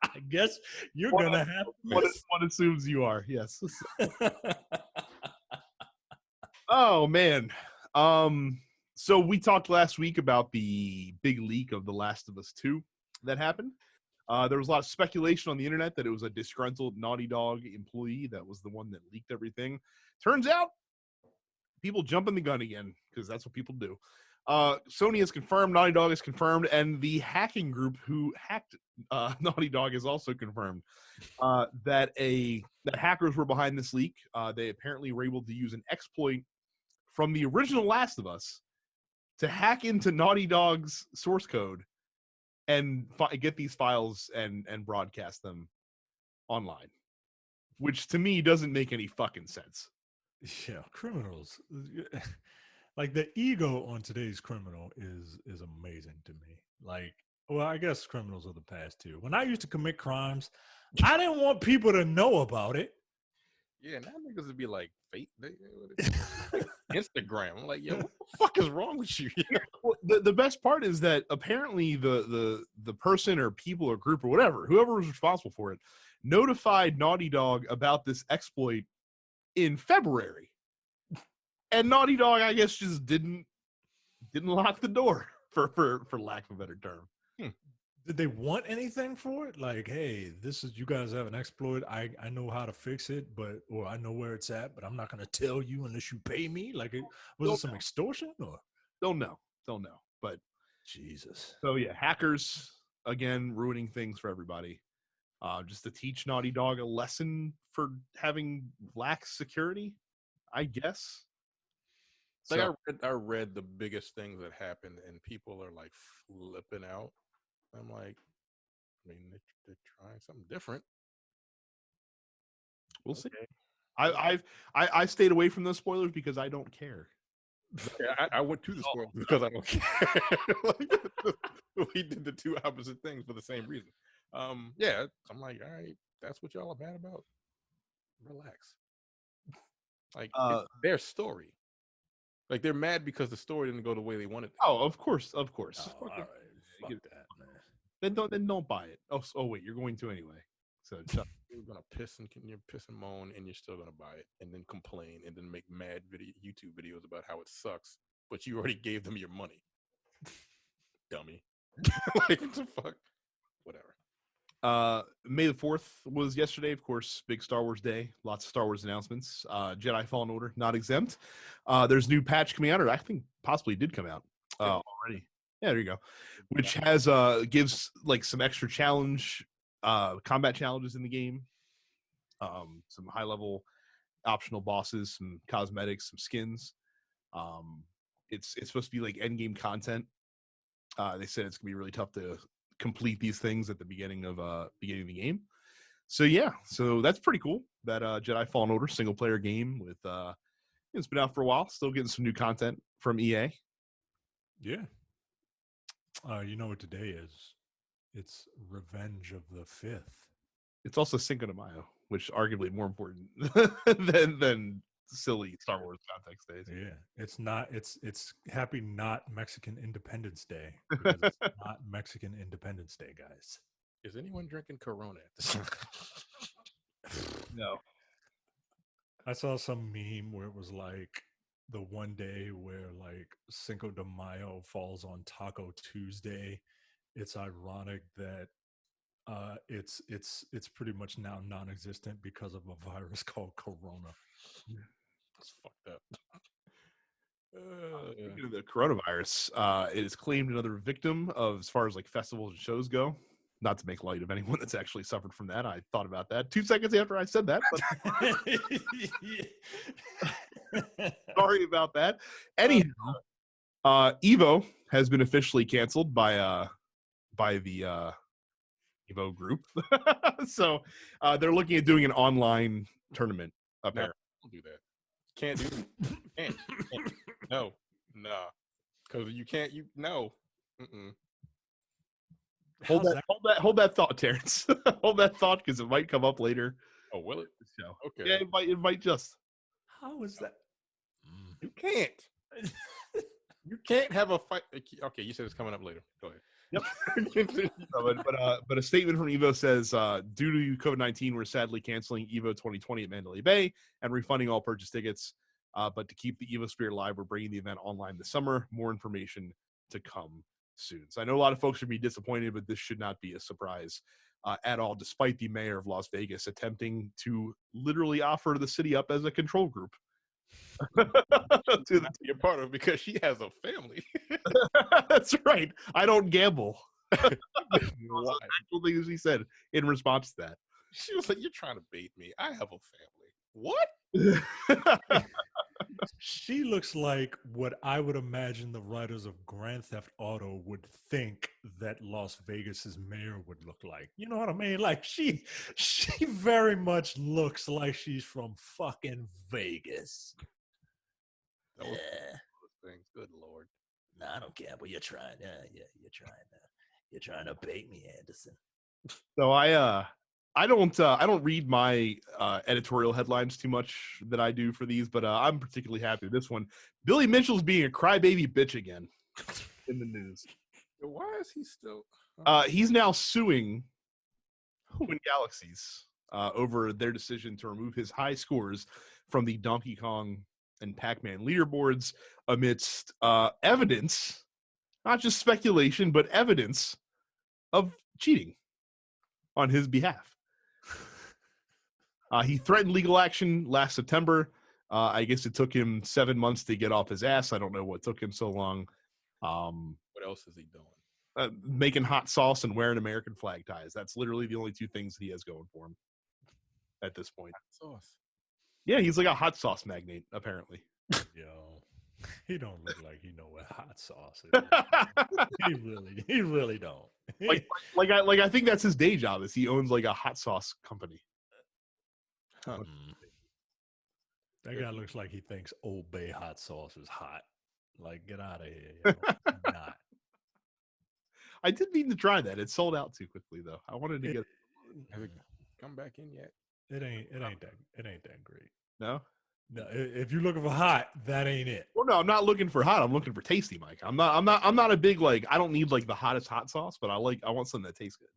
I guess you're gonna have one assumes you are. Yes. Oh man. So we talked last week about the big leak of The Last of Us 2 that happened. There was a lot of speculation on the internet that it was a disgruntled Naughty Dog employee that was the one that leaked everything. Turns out people jumping the gun again, because that's what people do. Sony has confirmed, Naughty Dog has confirmed, and the hacking group who hacked Naughty Dog has also confirmed that hackers were behind this leak. They apparently were able to use an exploit from the original Last of Us to hack into Naughty Dog's source code and get these files and broadcast them online, which to me doesn't make any fucking sense. Yeah, criminals. Like the ego on today's criminal is amazing to me. Like, well, I guess criminals of the past too. When I used to commit crimes, I didn't want people to know about it. Yeah, now niggas would be like fake Instagram. I'm like, yo, what the fuck is wrong with you? Well, the best part is that apparently the person or people or group or whoever was responsible for it, notified Naughty Dog about this exploit in February, and Naughty Dog, I guess, just didn't lock the door for lack of a better term. Did they want anything for it? Like, hey, you guys have an exploit. I know how to fix it, or I know where it's at, but I'm not going to tell you unless you pay me. Like, was it some extortion or? Don't know. But Jesus. So yeah, hackers again ruining things for everybody. Just to teach Naughty Dog a lesson for having lax security, I guess. Like I read the biggest things that happened, and people are like flipping out. I'm like, I mean, they're trying something different. We'll see. I stayed away from those spoilers because I don't care. I went to the spoilers because I don't care. We did the two opposite things for the same reason. Yeah, I'm like, all right, that's what y'all are mad about. Relax. Like, it's their story. Like, they're mad because the story didn't go the way they wanted. Oh, of course. Oh, all right. Fuck that, man. Then don't buy it. Oh wait, you're going to anyway. So you're gonna piss and moan, and you're still gonna buy it, and then complain, and then make mad YouTube videos about how it sucks, but you already gave them your money, dummy. Like, what the fuck? Whatever. May the 4th was yesterday, of course, big Star Wars day. Lots of Star Wars announcements. Jedi Fallen Order not exempt. There's new patch coming out, or I think possibly did come out already. Yeah, there you go. Which has gives like some extra challenge, combat challenges in the game. Some high level optional bosses, some cosmetics, some skins. It's supposed to be like end game content. They said it's gonna be really tough to complete these things at the beginning of the game. So yeah, so that's pretty cool. That Jedi Fallen Order single player game with It's been out for a while. Still getting some new content from EA. Yeah. You know what today is? It's Revenge of the 5th. It's also Cinco de Mayo, which arguably more important than silly Star Wars context days. Yeah, it's not. It's Happy Not Mexican Independence Day because it's not Mexican Independence Day, guys. Is anyone drinking Corona at this time? No. I saw some meme where it was like the one day where like Cinco de Mayo falls on Taco Tuesday. It's ironic that it's pretty much now non-existent because of a virus called Corona. That's fucked up. Speaking of the coronavirus, it has claimed another victim of as far as like festivals and shows go. Not to make light of anyone that's actually suffered from that. I thought about that 2 seconds after I said that, but sorry about that. Anyhow, Evo has been officially canceled by the Evo group. So they're looking at doing an online tournament apparently. Don't do that. Can't do that. Can't. No. Nah. Because you can't. No. Mm-mm. Hold that thought, Terrence. Hold that thought because it might come up later. Oh, will it? So, Okay. yeah, it might just. How is that? You can't. You can't have a fight. Okay, you said it's coming up later. Go ahead. Yep. But a statement from Evo says, due to COVID-19, we're sadly canceling Evo 2020 at Mandalay Bay and refunding all purchase tickets. But to keep the Evo spirit alive, we're bringing the event online this summer. More information to come soon. So I know a lot of folks would be disappointed, but this should not be a surprise at all, despite the mayor of Las Vegas attempting to literally offer the city up as a control group. To be a part of because she has a family. That's right. I don't gamble. Why? Actual things she said in response to that. She was like, "You're trying to bait me. I have a family." What? She looks like what I would imagine the writers of Grand Theft Auto would think that Las Vegas's mayor would look like. You know what I mean? Like she very much looks like she's from fucking Vegas. That was those things. Good Lord. No, I don't care, but you're trying. You're trying to bait me, Anderson. So I don't read my editorial headlines too much that I do for these, but I'm particularly happy with this one. Billy Mitchell's being a crybaby bitch again in the news. Why is he still? He's now suing Twin Galaxies over their decision to remove his high scores from the Donkey Kong and Pac-Man leaderboards amidst evidence, not just speculation, but evidence of cheating on his behalf. He threatened legal action last September. I guess it took him 7 months to get off his ass. I don't know what took him so long. What else is he doing? Making hot sauce and wearing American flag ties. That's literally the only two things he has going for him at this point. Hot sauce. Yeah, he's like a hot sauce magnate, apparently. Yo, he don't look like he know what hot sauce is. he really don't. I think that's his day job. Is he owns like a hot sauce company. Huh. That guy looks like he thinks Old Bay hot sauce is hot. Like, get out of here. Yo. Not. I did mean to try that. It sold out too quickly, though. I wanted to get. Has it come back in yet? It ain't that great. No. No, if you're looking for hot, that ain't it. Well, no, I'm not looking for hot. I'm looking for tasty, Mike. I'm not a big like. I don't need like the hottest hot sauce, but I want something that tastes good.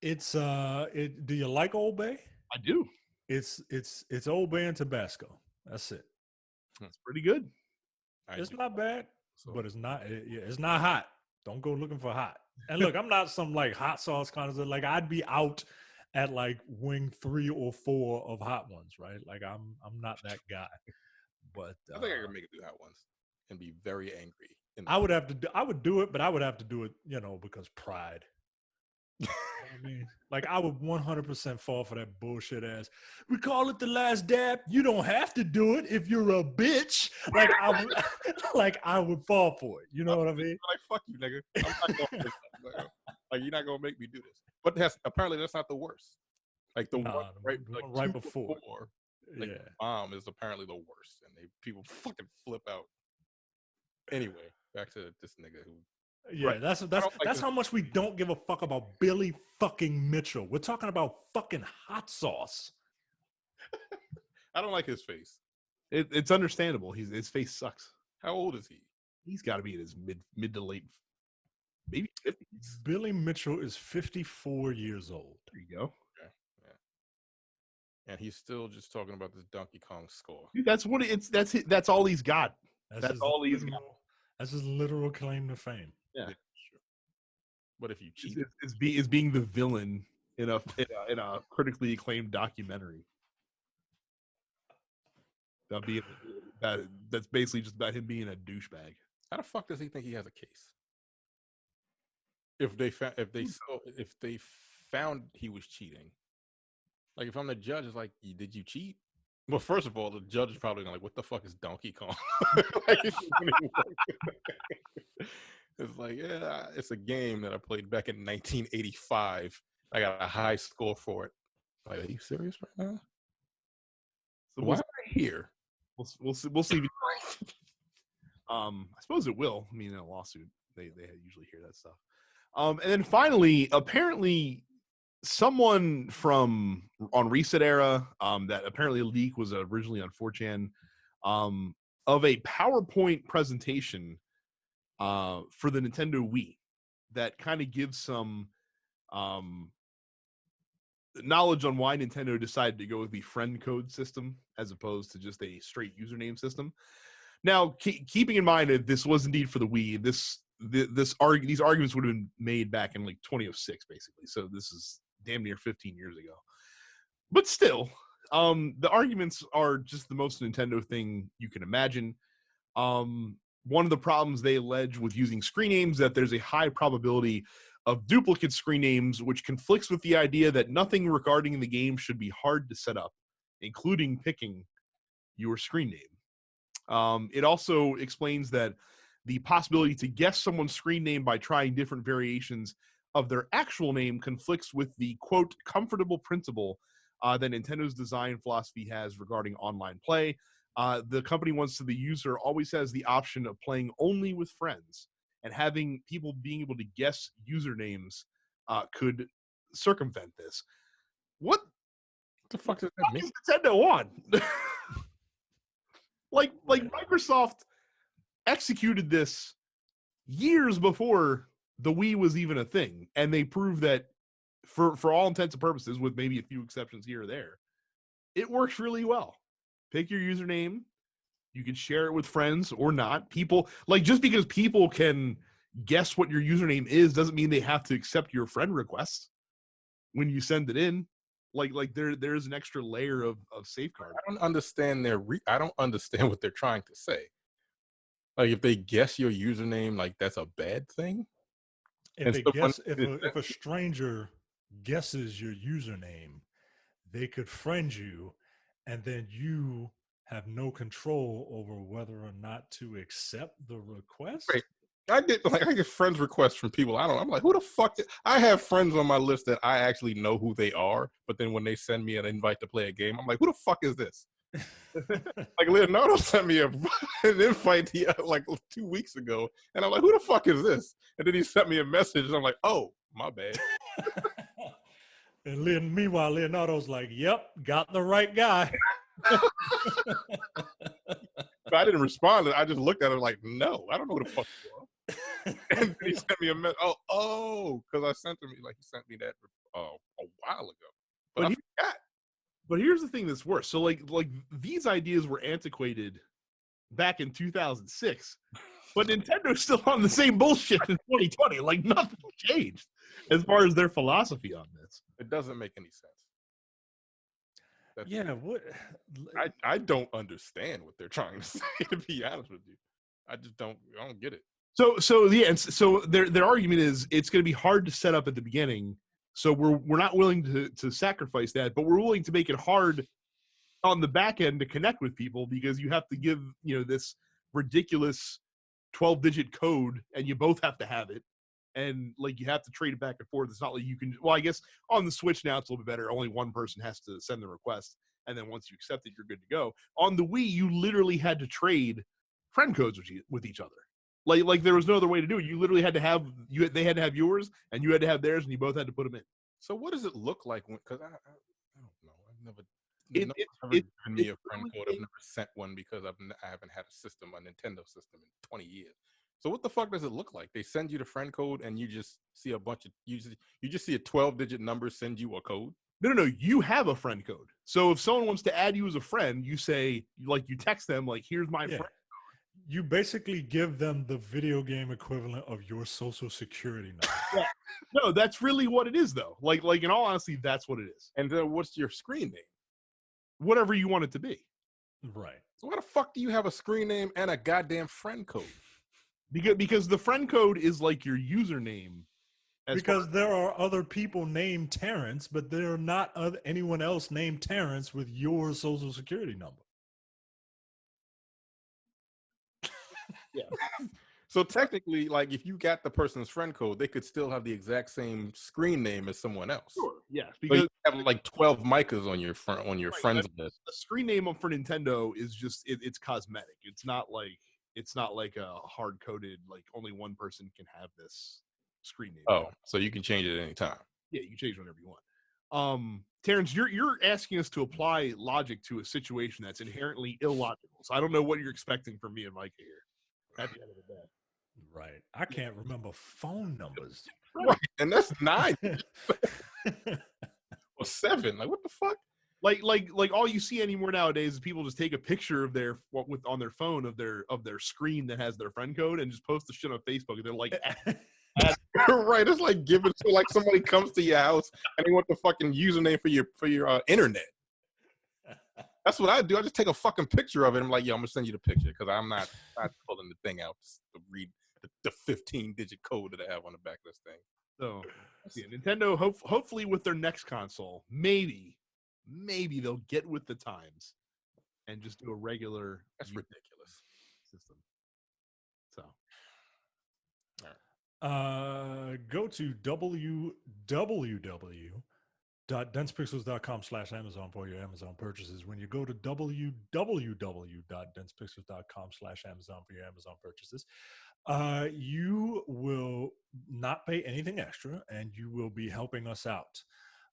It's do you like Old Bay? I do. It's Old Bay and Tabasco. That's it. It's pretty good. It's not bad, but it's not hot. Don't go looking for hot. And look, I'm not some like hot sauce kind of like I'd be out at like wing 3 or 4 of hot ones, right? Like I'm not that guy. But I think I could make it do hot ones and be very angry. I would do it, but I would have to do it, because pride. You know what I mean? Like I would 100% fall for that bullshit ass. We call it the last dab. You don't have to do it if you're a bitch. Like I would fall for it. You know what I mean? Like fuck you, nigga. I'm not gonna do this. Like you're not gonna make me do this. But apparently that's not the worst. Like the one right before. Like Yeah. the bomb is apparently the worst, and people fucking flip out. Anyway, back to this nigga who. Yeah, Right. that's how much we don't give a fuck about Billy fucking Mitchell. We're talking about fucking hot sauce. I don't like his face. It's understandable. His face sucks. How old is he? He's got to be in his mid to late, maybe 50s. Billy Mitchell is 54 years old. There you go. Okay. Yeah. And he's still just talking about this Donkey Kong score. Dude, that's what that's all he's got. That's all he's got. That's his literal claim to fame. Yeah. Sure. But if you cheat, is being the villain in a critically acclaimed documentary. That's basically just about him being a douchebag. how the fuck does he think he has a case? If they found he was cheating, like if I'm the judge, it's like, did you cheat? Well, first of all, the judge is probably gonna like, what the fuck is Donkey Kong? Like, it's like, yeah, it's a game that I played back in 1985. I got a high score for it. Like, are you serious right now? So Why am I here? We'll see. I suppose it will. I mean, in a lawsuit, they usually hear that stuff. And then finally, apparently, someone from on Reset Era, that apparently leak was originally on 4chan, of a PowerPoint presentation for the Nintendo Wii that kind of gives some knowledge on why Nintendo decided to go with the friend code system as opposed to just a straight username system. Now, keeping in mind that this was indeed for the Wii, these arguments would have been made back in like 2006, basically. So this is damn near 15 years ago. But still, the arguments are just the most Nintendo thing you can imagine. One of the problems they allege with using screen names that there's a high probability of duplicate screen names, which conflicts with the idea that nothing regarding the game should be hard to set up, including picking your screen name. It also explains that the possibility to guess someone's screen name by trying different variations of their actual name conflicts with the, quote, comfortable principle that Nintendo's design philosophy has regarding online play. The company wants the user always has the option of playing only with friends, and having people being able to guess usernames could circumvent this. What the fuck does that mean? Is Nintendo on? like Microsoft executed this years before the Wii was even a thing, and they proved that for all intents and purposes, with maybe a few exceptions here or there, it works really well. Pick your username. You can share it with friends or not. People, like, just because people can guess what your username is doesn't mean they have to accept your friend request when you send it in. Like there's an extra layer of safeguard. I don't understand I don't understand what they're trying to say. Like, if they guess your username, like, that's a bad thing? If a stranger guesses your username, they could friend you, and then you have no control over whether or not to accept the request. Right. I get friends requests from people I don't know. I'm like, who the fuck? I have friends on my list that I actually know who they are, but then when they send me an invite to play a game, I'm like, who the fuck is this? Like, Leonardo sent me an invite like 2 weeks ago, and I'm like, who the fuck is this? And then he sent me a message, and I'm like, oh, my bad. And meanwhile, Leonardo's like, yep, got the right guy. But I didn't respond. I just looked at it like, no, I don't know who the fuck you are. And he sent me a message. Oh, because I sent him, like, he sent me that a while ago. But I forgot. But here's the thing that's worse. So like these ideas were antiquated back in 2006, but Nintendo's still on the same bullshit in 2020. Like, nothing changed as far as their philosophy on this. It doesn't make any sense. What? I don't understand what they're trying to say, to be honest with you. I don't get it. So yeah, and so their argument is it's going to be hard to set up at the beginning. So we're not willing to sacrifice that, but we're willing to make it hard on the back end to connect with people, because you have to give, this ridiculous 12-digit code, and you both have to have it, and like you have to trade it back and forth. It's not like you can. Well, I guess on the Switch now it's a little bit better. Only one person has to send the request, and then once you accept it, you're good to go. On the Wii, you literally had to trade friend codes with each other. Like there was no other way to do it. You literally had to have they had to have yours, and you had to have theirs, and you both had to put them in. So what does it look like? Because I don't know. I've never. It- No it- one's ever it- given me it a friend really code. I've is- never sent one because I haven't had a Nintendo system in 20 years. So what the fuck does it look like? They send you the friend code, and you just see a bunch of you just see a 12-digit number send you a code. No. You have a friend code. So if someone wants to add you as a friend, you say, like, you text them, like, here's my Yeah. friend. You basically give them the video game equivalent of your social security number. No, that's really what it is, though. Like in all honesty, that's what it is. And then what's your screen name? Whatever you want it to be. Right. So why the fuck do you have a screen name and a goddamn friend code? Because the friend code is like your username. Because there are other people named Terrence, but there are not anyone else named Terrence with your social security number. Yeah. So technically, like, if you got the person's friend code, they could still have the exact same screen name as someone else. Sure. Yes. So Because you have like 12 Micahs on your Right, friends list. a screen name for Nintendo is just it's cosmetic. It's not like a hard coded, like, only one person can have this screen name. Oh, so you can change it at any time. Yeah, you can change whenever you want. Terrence, you're asking us to apply logic to a situation that's inherently illogical. So I don't know what you're expecting from me and Micah here at the end of the day. Right. I can't remember phone numbers. Right, and that's 9 or 7. Like, what the fuck? Like all you see anymore nowadays is people just take a picture of on their phone of their screen that has their friend code and just post the shit on Facebook. And they're like, Right, it's like giving to, like, somebody comes to your house and they want the fucking username for your internet. That's what I do. I just take a fucking picture of it. I'm like, yo, I'm gonna send you the picture because I'm not pulling the thing out to read the 15-digit code that I have on the back of this thing. so yeah, Nintendo hopefully with their next console, maybe they'll get with the times and just do a regular That's ridiculous. system. So Go to www.densepixels.com/Amazon for your Amazon purchases. When you go to www.densepixels.com/Amazon for your Amazon purchases, you will not pay anything extra and you will be helping us out.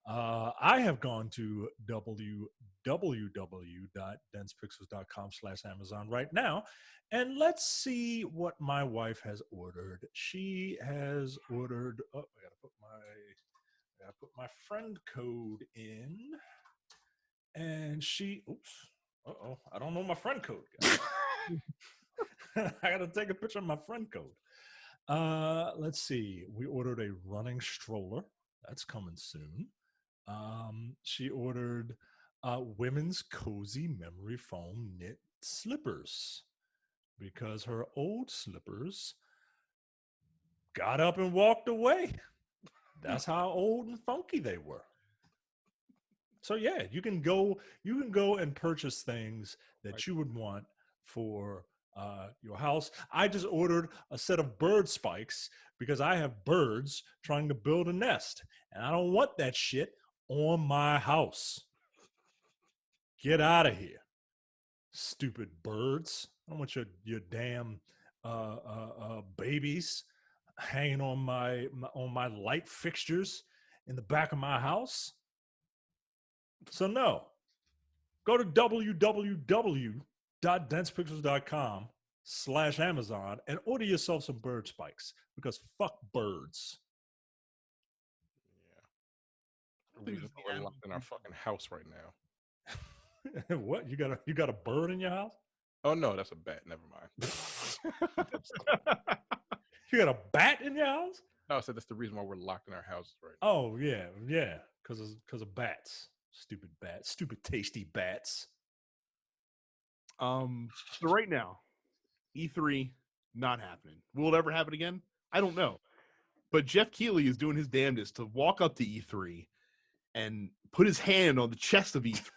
I have gone to www.densepixels.com/Amazon right now, and let's see what my wife has ordered. She has ordered. Oh, I gotta put my friend code in, and she. Oops. I don't know my friend code. I gotta take a picture of my friend code. Let's see. We ordered a running stroller. That's coming soon. She ordered women's cozy memory foam knit slippers because her old slippers got up and walked away. That's how old and funky they were. So yeah, you can go and purchase things that you would want for your house. I just ordered a set of bird spikes because I have birds trying to build a nest, and I don't want that shit on my house. Get out of here, stupid birds. I don't want your damn babies hanging on my light fixtures in the back of my house. So no, go to www.densepixels.com/Amazon and order yourself some bird spikes because fuck birds. Yeah. We're locked in our fucking house right now. What? You got a bird in your house? Oh no, that's a bat. Never mind. You got a bat in your house? No, I said that's the reason why we're locked in our houses right now. Oh yeah, because of bats. Stupid bats. Stupid tasty bats. So right now, E3 not happening. Will it ever happen again? I don't know. But Geoff Keighley is doing his damnedest to walk up to E3 and put his hand on the chest of E3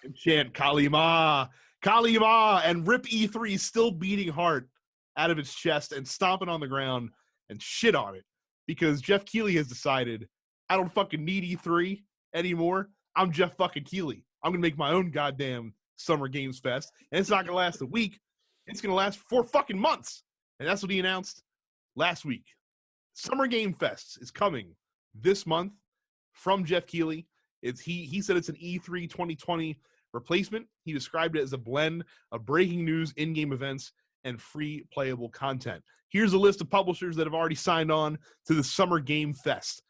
and chant Kalima, Kalima, and rip E3 still beating heart out of its chest and stomping on the ground and shit on it because Geoff Keighley has decided I don't fucking need E3 anymore. I'm Geoff fucking Keighley. I'm going to make my own goddamn Summer Games Fest. And it's not going to last a week. It's going to last 4 fucking months. And that's what he announced last week. Summer Game Fest is coming this month from Geoff Keighley. He said it's an E3 2020 replacement. He described it as a blend of breaking news, in-game events, and free playable content. Here's a list of publishers that have already signed on to the Summer Game Fest.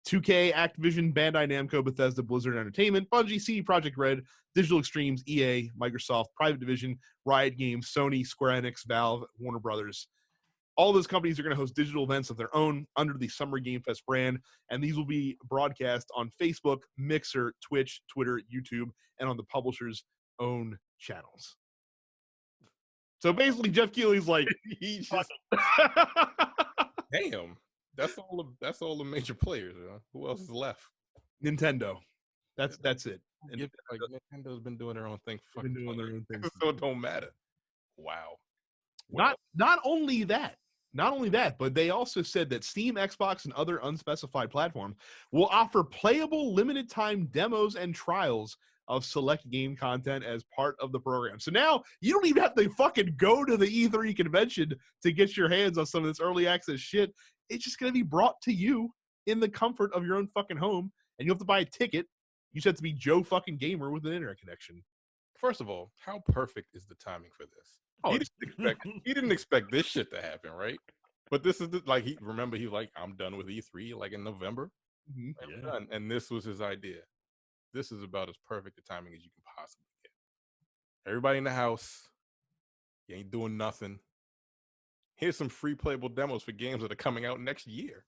2K, Activision, Bandai Namco, Bethesda, Blizzard Entertainment, Bungie, CD Projekt Red, Digital Extremes, EA, Microsoft, Private Division, Riot Games, Sony, Square Enix, Valve, Warner Brothers. All those companies are going to host digital events of their own under the Summer Game Fest brand, and these will be broadcast on Facebook, Mixer, Twitch, Twitter, YouTube, and on the publisher's own channels. So basically, Geoff Keighley's like, he just damn. That's all the major players. Who else is left? Nintendo. That's it. And like Nintendo's been doing their own thing. been doing their own thing, so it don't matter. Wow. Not only that, but they also said that Steam, Xbox, and other unspecified platforms will offer playable limited time demos and trials of select game content as part of the program. So now you don't even have to fucking go to the E3 convention to get your hands on some of this early access shit. It's just going to be brought to you in the comfort of your own fucking home, and you have to buy a ticket. You just have to be Joe fucking Gamer with an internet connection. First of all, how perfect is the timing for this? Oh, he didn't expect this shit to happen, right? But this is he like, I'm done with E3 like in November. Mm-hmm. I'm done. And this was his idea. This is about as perfect a timing as you can possibly get. Everybody in the house, you ain't doing nothing. Here's some free playable demos for games that are coming out next year.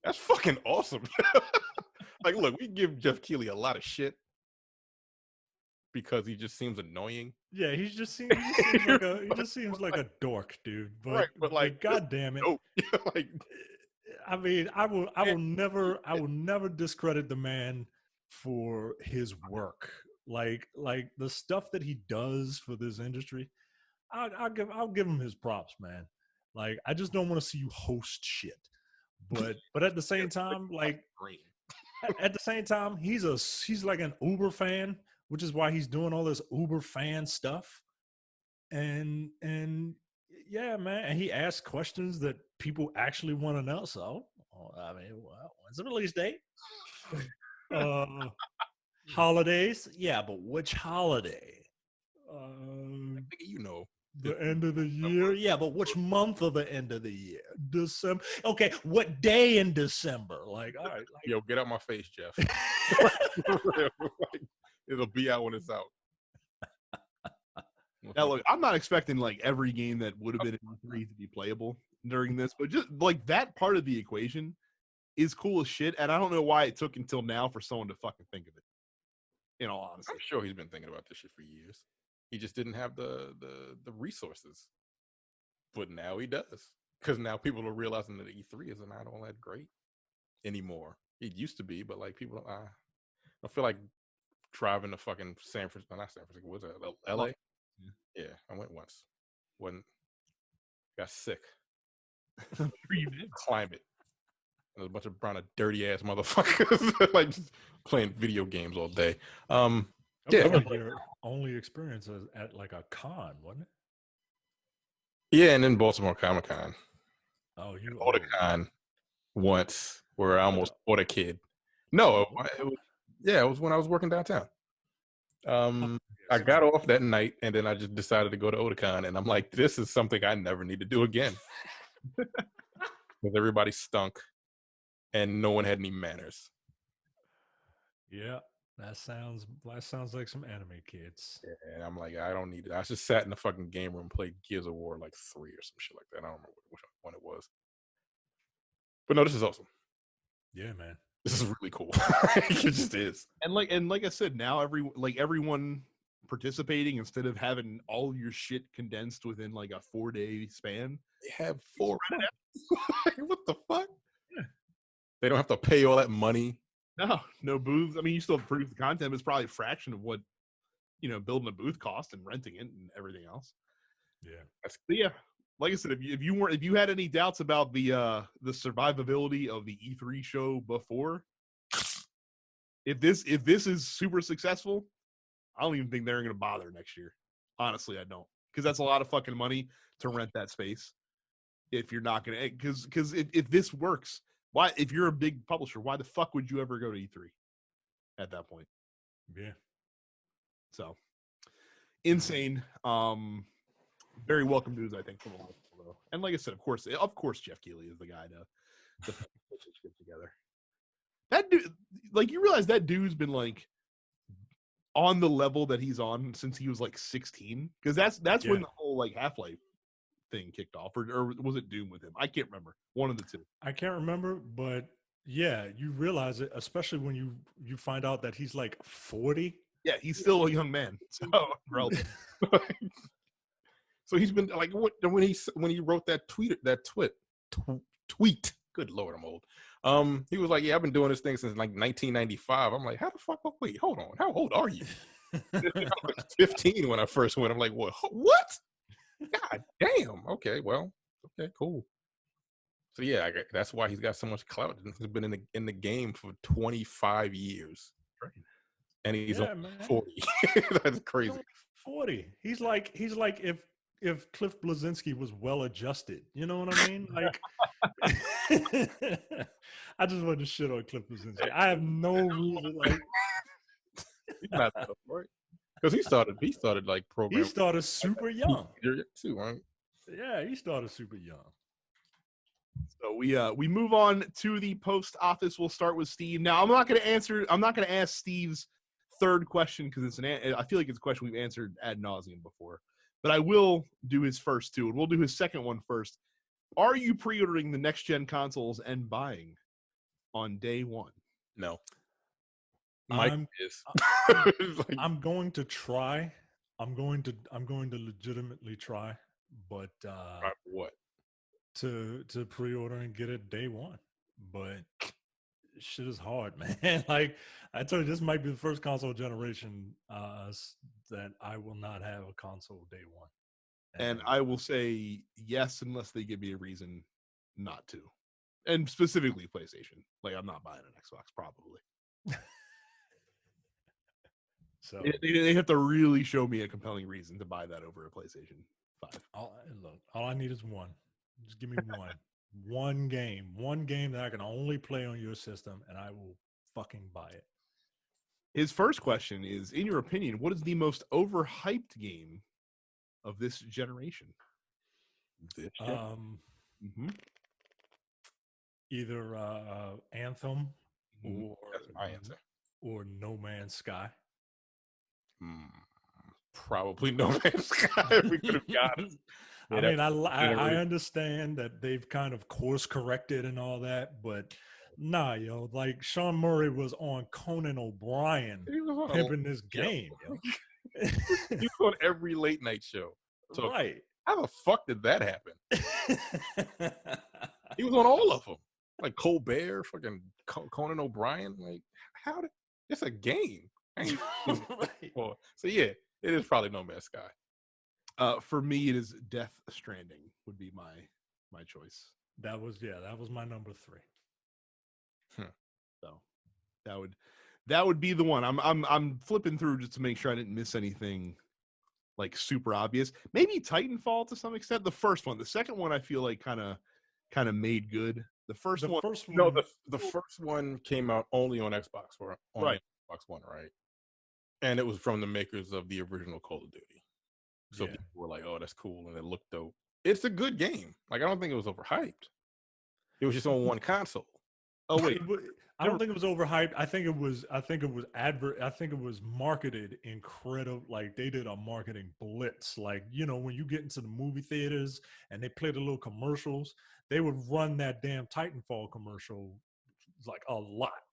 That's fucking awesome. Like, look, we give Geoff Keighley a lot of shit because he just seems annoying. Yeah, he just seems like a dork, dude. But like, god damn it. Like, I mean, I will never discredit the man for his work. Like the stuff that he does for this industry, I'll give him his props, man. Like, I just don't want to see you host shit. But at the same time, like, at the same time, he's like an Uber fan, which is why he's doing all this Uber fan stuff. And yeah, man, and he asks questions that people actually want to know. So, I mean, well, when's the release date? Holidays? Yeah, but which holiday? The end of the year? Yeah, but which month of the end of the year? December. Okay, what day in December? Like, all right. Like, yo, get out my face, Jeff. It'll be out when it's out. Now, look, I'm not expecting like every game that would have been in E3 to be playable during this, but just like that part of the equation is cool as shit, and I don't know why it took until now for someone to fucking think of it. In all honesty, I'm sure he's been thinking about this shit for years. He just didn't have the resources, but now he does, because now people are realizing that E3 is not all that great anymore. It used to be, but like people, I feel like driving to fucking San Francisco, not San Francisco, what's that? LA? Yeah, I went once. Got sick. Climate. And there's a bunch of brown, dirty ass motherfuckers like just playing video games all day. Yeah, like your only experience was at like a con, wasn't it? Yeah, and then Baltimore Comic Con. Oh, you bought a con once where I almost bought a kid. No, it was when I was working downtown. I got off that night, and then I just decided to go to Otakon, and I'm like, this is something I never need to do again. Because everybody stunk, and no one had any manners. Yeah, that sounds like some anime kids. Yeah, and I'm like, I don't need it. I just sat in the fucking game room and played Gears of War like 3 or some shit like that. I don't remember which one it was. But no, this is awesome. Yeah, man. This is really cool. It just is. And like I said, now everyone participating, instead of having all your shit condensed within like a 4-day span, they have 4 months. What the fuck? Yeah. They don't have to pay all that money. No booths. I mean, you still produce the content, but it's probably a fraction of what building a booth cost and renting it and everything else. Yeah. But yeah. Like I said, if you had any doubts about the survivability of the E3 show before, if this is super successful, I don't even think they're going to bother next year. Honestly, I don't, because that's a lot of fucking money to rent that space. If you're not going to, because if this works, why? If you're a big publisher, why the fuck would you ever go to E3 at that point? Yeah. So insane. Very welcome news, I think, from a lot of people, though. And like I said, of course, Geoff Keighley is the guy to put this shit together. That dude, like, you realize that dude's been like on the level that he's on since he was like 16, because that's when the whole like Half-Life thing kicked off, or was it Doom with him? I can't remember. One of the two. I can't remember, but yeah, you realize it, especially when you find out that he's like 40. Yeah, he's still a young man. So relative. So he's been like, what when he wrote that tweet. Good Lord, I'm old. He was like, yeah, I've been doing this thing since like 1995. I'm like, how the fuck? Oh, wait, hold on. How old are you? I was 15 when I first went. I'm like, what? God damn. Okay, well, okay, cool. So yeah, that's why he's got so much clout. He's been in the game for 25 years, right? And he's only 40. That's crazy. 40. He's like if Cliff Bleszinski was well adjusted. You know what I mean? Like, I just want to shit on Cliff Bleszinski. I have no reason. Like, he's not that right? Because he started like programming. He started super young too, right? Yeah, he started super young. So we move on to the post office. We'll start with Steve. Now, I'm not going to ask Steve's third question because I feel like it's a question we've answered ad nauseum before. But I will do his first two, and we'll do his second one first. Are you pre-ordering the next gen consoles and buying on day one? No. I'm going to try. I'm going to legitimately try, but what? To pre-order and get it day one. But shit is hard, man. Like I told you, this might be the first console generation that I will not have a console day one. And I will say yes unless they give me a reason not to. And specifically PlayStation. Like, I'm not buying an Xbox, probably. So they have to really show me a compelling reason to buy that over a PlayStation 5. All I need is one. Just give me one. One game that I can only play on your system, and I will fucking buy it. His first question is, in your opinion, what is the most overhyped game of this generation? Either Anthem or No Man's Sky. Probably No Man's Sky. We could have got it. I mean, I understand that they've kind of course corrected and all that, but nah, yo, like Sean Murray was on Conan O'Brien pimping this game. He was on every late night show. So right. How the fuck did that happen? He was on all of them. Like Colbert, fucking Conan O'Brien. Like, how did it's a game? Right. So yeah, it is probably No Man's Sky. For me, it is Death Stranding would be my choice. That was my number 3. So that would be the one. I'm flipping through just to make sure I didn't miss anything like super obvious. Maybe Titanfall to some extent. The first one, the second one, I feel like kind of made good. The first one. No, the first one came out only on Xbox right. Xbox One, right? And it was from the makers of the original Call of Duty. So people were like, "Oh, that's cool," and it looked dope. It's a good game. Like, I don't think it was overhyped. It was just on one console. Oh wait, I don't think it was overhyped. I think it was marketed incredible. Like, they did a marketing blitz. Like, you know, when you get into the movie theaters and they play the little commercials, they would run that damn Titanfall commercial like a lot.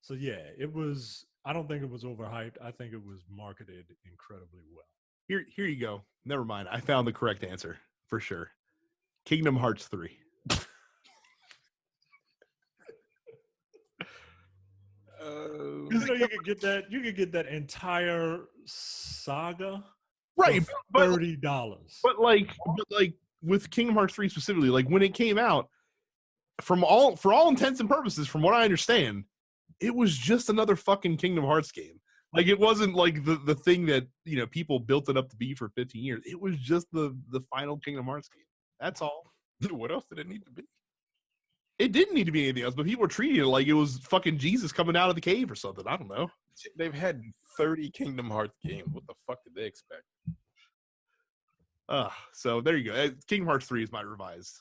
So yeah, it was. I don't think it was overhyped. I think it was marketed incredibly well. Here you go. Never mind. I found the correct answer for sure. Kingdom Hearts 3. You know, you could get that entire saga, right? For $30. But like with Kingdom Hearts 3 specifically, like when it came out, for all intents and purposes, from what I understand, it was just another fucking Kingdom Hearts game. Like it wasn't like the thing that people built it up to be for 15 years. It was just the final Kingdom Hearts game. That's all. What else did it need to be? It didn't need to be anything else, but people were treating it like it was fucking Jesus coming out of the cave or something. I don't know. They've had 30 Kingdom Hearts games. What the fuck did they expect? So there you go. Kingdom Hearts 3 is my revised.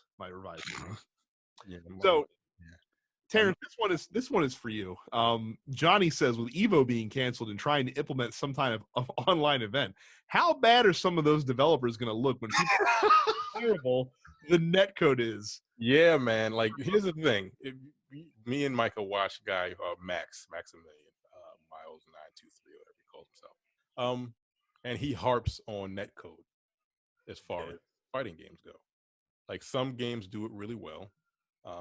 Yeah, So, yeah. Terrence, this one is for you. Johnny says, with Evo being canceled and trying to implement some kind of online event, how bad are some of those developers going to look when people how terrible the netcode is? Yeah, man. Like, here's the thing. Me and Micah watched a guy, Maximilian, Miles 923, whatever he calls himself. And he harps on netcode as far as fighting games go. Like, some games do it really well.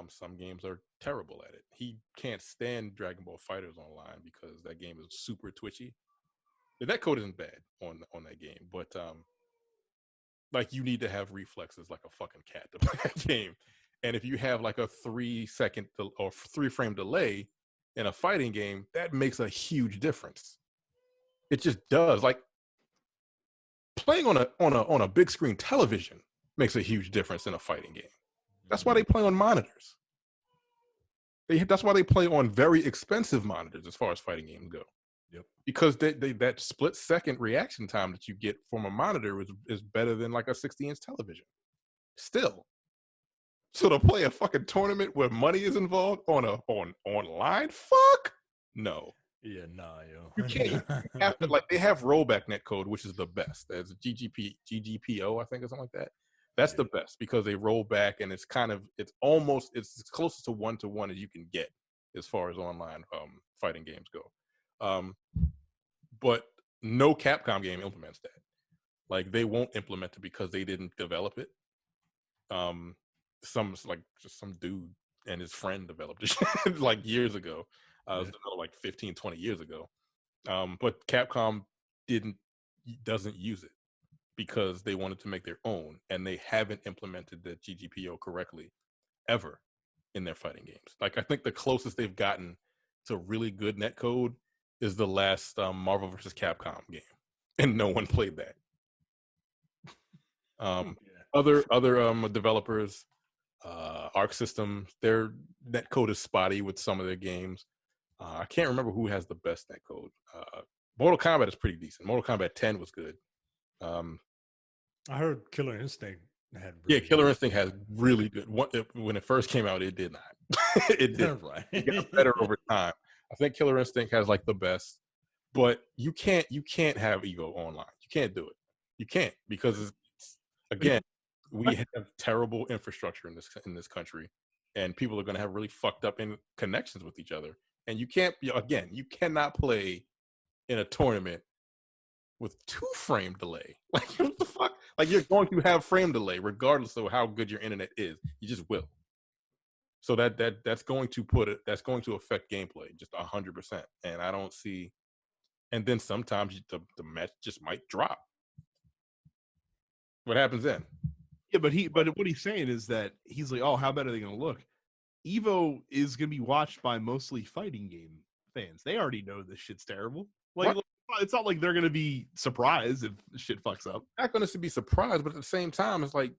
Some games are terrible at it. He can't stand Dragon Ball FighterZ Online because that game is super twitchy. The netcode isn't bad on that game, but like, you need to have reflexes like a fucking cat to play that game. And if you have like a 3-second or 3-frame delay in a fighting game, that makes a huge difference. It just does. Like, playing on a big screen television makes a huge difference in a fighting game. That's why they play on monitors. That's why they play on very expensive monitors as far as fighting games go. Yep. Because that split-second reaction time that you get from a monitor is better than like a 60-inch television. Still. So to play a fucking tournament where money is involved on online, fuck no. Yeah, nah, yo. You can't. You have to, like, they have rollback netcode, which is the best. There's GGPO, I think, or something like that. That's the best because they roll back and it's as closest to 1-to-1 as you can get as far as online fighting games go. But no Capcom game implements that. Like, they won't implement it because they didn't develop it. Some dude and his friend developed it like years ago. Like 15, 20 years ago. But Capcom doesn't use it because they wanted to make their own, and they haven't implemented the GGPO correctly ever in their fighting games. Like, I think the closest they've gotten to really good netcode is the last Marvel vs. Capcom game, and no one played that. Other developers, Arc System, their netcode is spotty with some of their games. I can't remember who has the best netcode. Mortal Kombat is pretty decent. Mortal Kombat 10 was good. I heard Killer Instinct had Killer Instinct has really good. When it first came out, it did not. It did. Right. It got better over time. I think Killer Instinct has like the best, but you can't have Evo online. You can't do it. You can't, because again, we have terrible infrastructure in this country, and people are going to have really fucked up connections with each other. And you cannot play in a tournament with 2-frame delay. Like, what the fuck? Like, you're going to have frame delay regardless of how good your internet is. You just will. So that's going to affect gameplay just 100%. And I don't see. And then sometimes the match just might drop. What happens then? Yeah, but what he's saying is that he's like, oh, how bad are they going to look? Evo is going to be watched by mostly fighting game fans. They already know this shit's terrible. Like, it's not like they're going to be surprised if shit fucks up. Not going to be surprised, but at the same time, it's like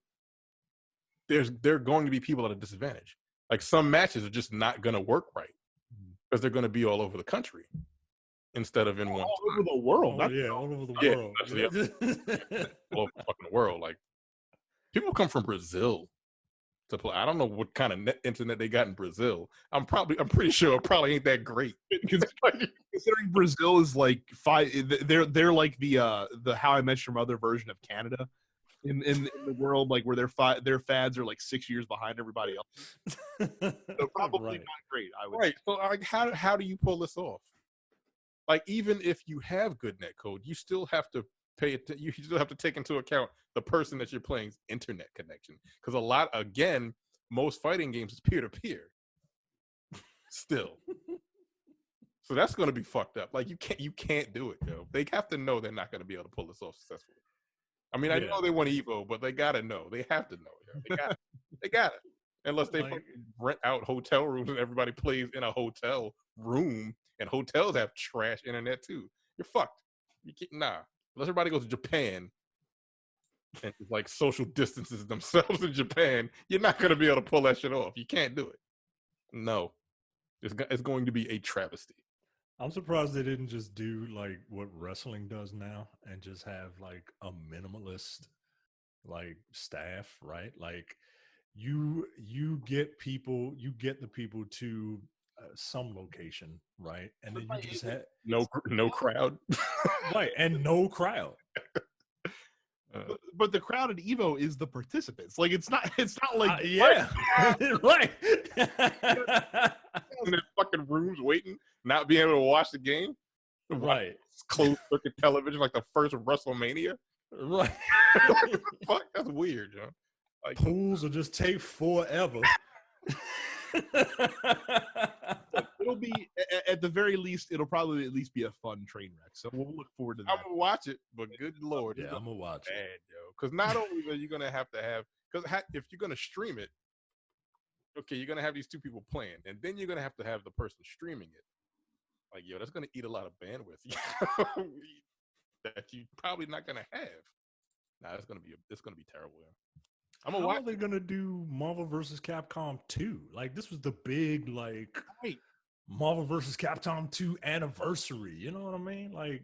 there are going to be people at a disadvantage. Like, some matches are just not going to work right because they're going to be all over the country instead of in one. All over the world. All over the world. All over the fucking world. Like, people come from Brazil to play. I don't know what kind of internet they got in Brazil. I'm pretty sure it probably ain't that great. Considering Brazil is like they're like the How I Met Your Mother version of Canada in the world, like where their fads are like 6 years behind everybody else. So probably not great. I would. Right. So, like, how do you pull this off? Like, even if you have good netcode, you still have to you still have to take into account the person that you're playing's internet connection, because most fighting games is peer-to-peer still. So that's going to be fucked up. Like, you can't do it, yo. They have to know they're not going to be able to pull this off successfully. I mean, I know they want Evo, but they got to know. They have to know. Yo. They got it. Unless they fucking rent out hotel rooms and everybody plays in a hotel room, and hotels have trash internet too. you're fucked. You can't, nah. Unless everybody goes to Japan and like social distances themselves in Japan, you're not gonna be able to pull that shit off. You can't do it. No, it's going to be a travesty. I'm surprised they didn't just do like what wrestling does now and just have like a minimalist like staff, right? Like you get the people to some location, right? And then you just have No crowd. right and no crowd. But the crowd at Evo is the participants. Like it's not like yeah, right. In their fucking rooms waiting, not being able to watch the game. Right. Closed circuit television like the first WrestleMania. Right. Fuck, that's weird, John. Like, pools will just take forever. It'll be at the very least, it'll probably at least be a fun train wreck. So we'll look forward to that. I'm gonna watch it, but good lord, yeah, I'm gonna watch bad, it. yo. Because not only are you gonna have because if you're gonna stream it, okay, you're gonna have these two people playing, and then you're gonna have the person streaming it. Like, yo, that's gonna eat a lot of bandwidth that you probably not gonna have. Nah, it's gonna be terrible. Yeah. I'm gonna How watch. are they gonna do Marvel vs. Capcom 2? Like this was the big like Marvel vs. Capcom 2 anniversary. You know what I mean? Like,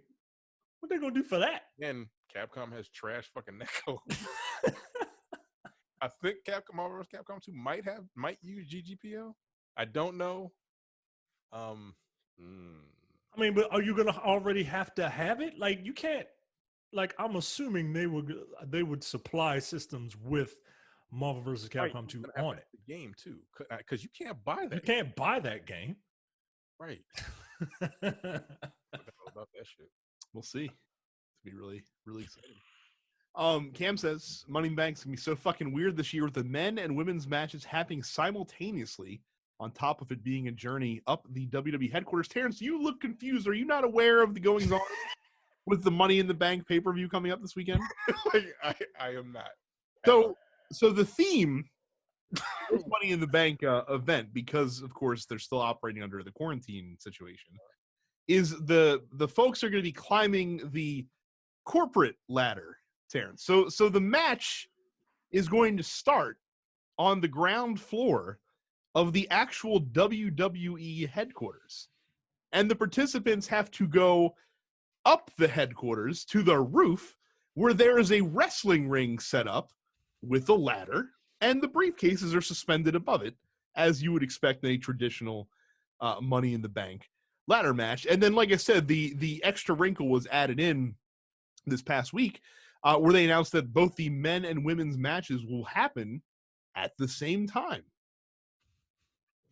what they gonna do for that? And Capcom has trash fucking netcode. I think Marvel vs. Capcom 2 might use GGPL. I don't know. I mean, but are you gonna already have to have it? Like, you can't. Like, I'm assuming they would supply systems with Marvel vs. Capcom 2 on it. The game too, because you can't buy that. You can't buy that game. Right. I don't know about that shit. We'll see. It's gonna be really, really exciting. Cam says Money in the Bank's gonna be so fucking weird this year with the men and women's matches happening simultaneously, on top of it being a journey up the WWE headquarters. Terrence, you look confused. Are you not aware of the goings on with the Money in the Bank pay-per-view coming up this weekend? I am not. So the theme is Money in the Bank event, because of course they're still operating under the quarantine situation, is the folks are going to be climbing the corporate ladder, Terrence. So the match is going to start on the ground floor of the actual WWE headquarters. And the participants have to go up the headquarters to the roof, where there is a wrestling ring set up with a ladder, and the briefcases are suspended above it, as you would expect in a traditional Money in the Bank ladder match. And then, like I said, the extra wrinkle was added in this past week, where they announced that both the men and women's matches will happen at the same time.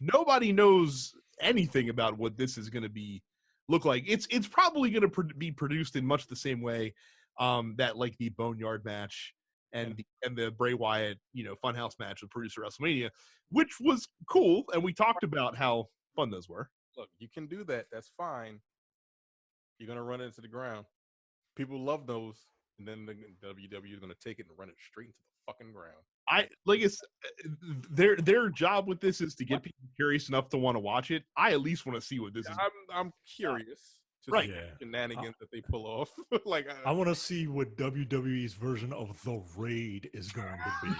Nobody knows anything about what this is going to look like. It's probably going to be produced in much the same way that like the Boneyard match and the Bray Wyatt, Funhouse match with producer WrestleMania, which was cool, and we talked about how fun those were. Look, you can do that. That's fine. You're gonna run it into the ground. People love those, and then the WWE is gonna take it and run it straight into the fucking ground. Their job with this is to get people curious enough to want to watch it. I at least want to see what this is. I'm curious to see the shenanigans that they pull off. Like, I want to see what WWE's version of the Raid is going to be.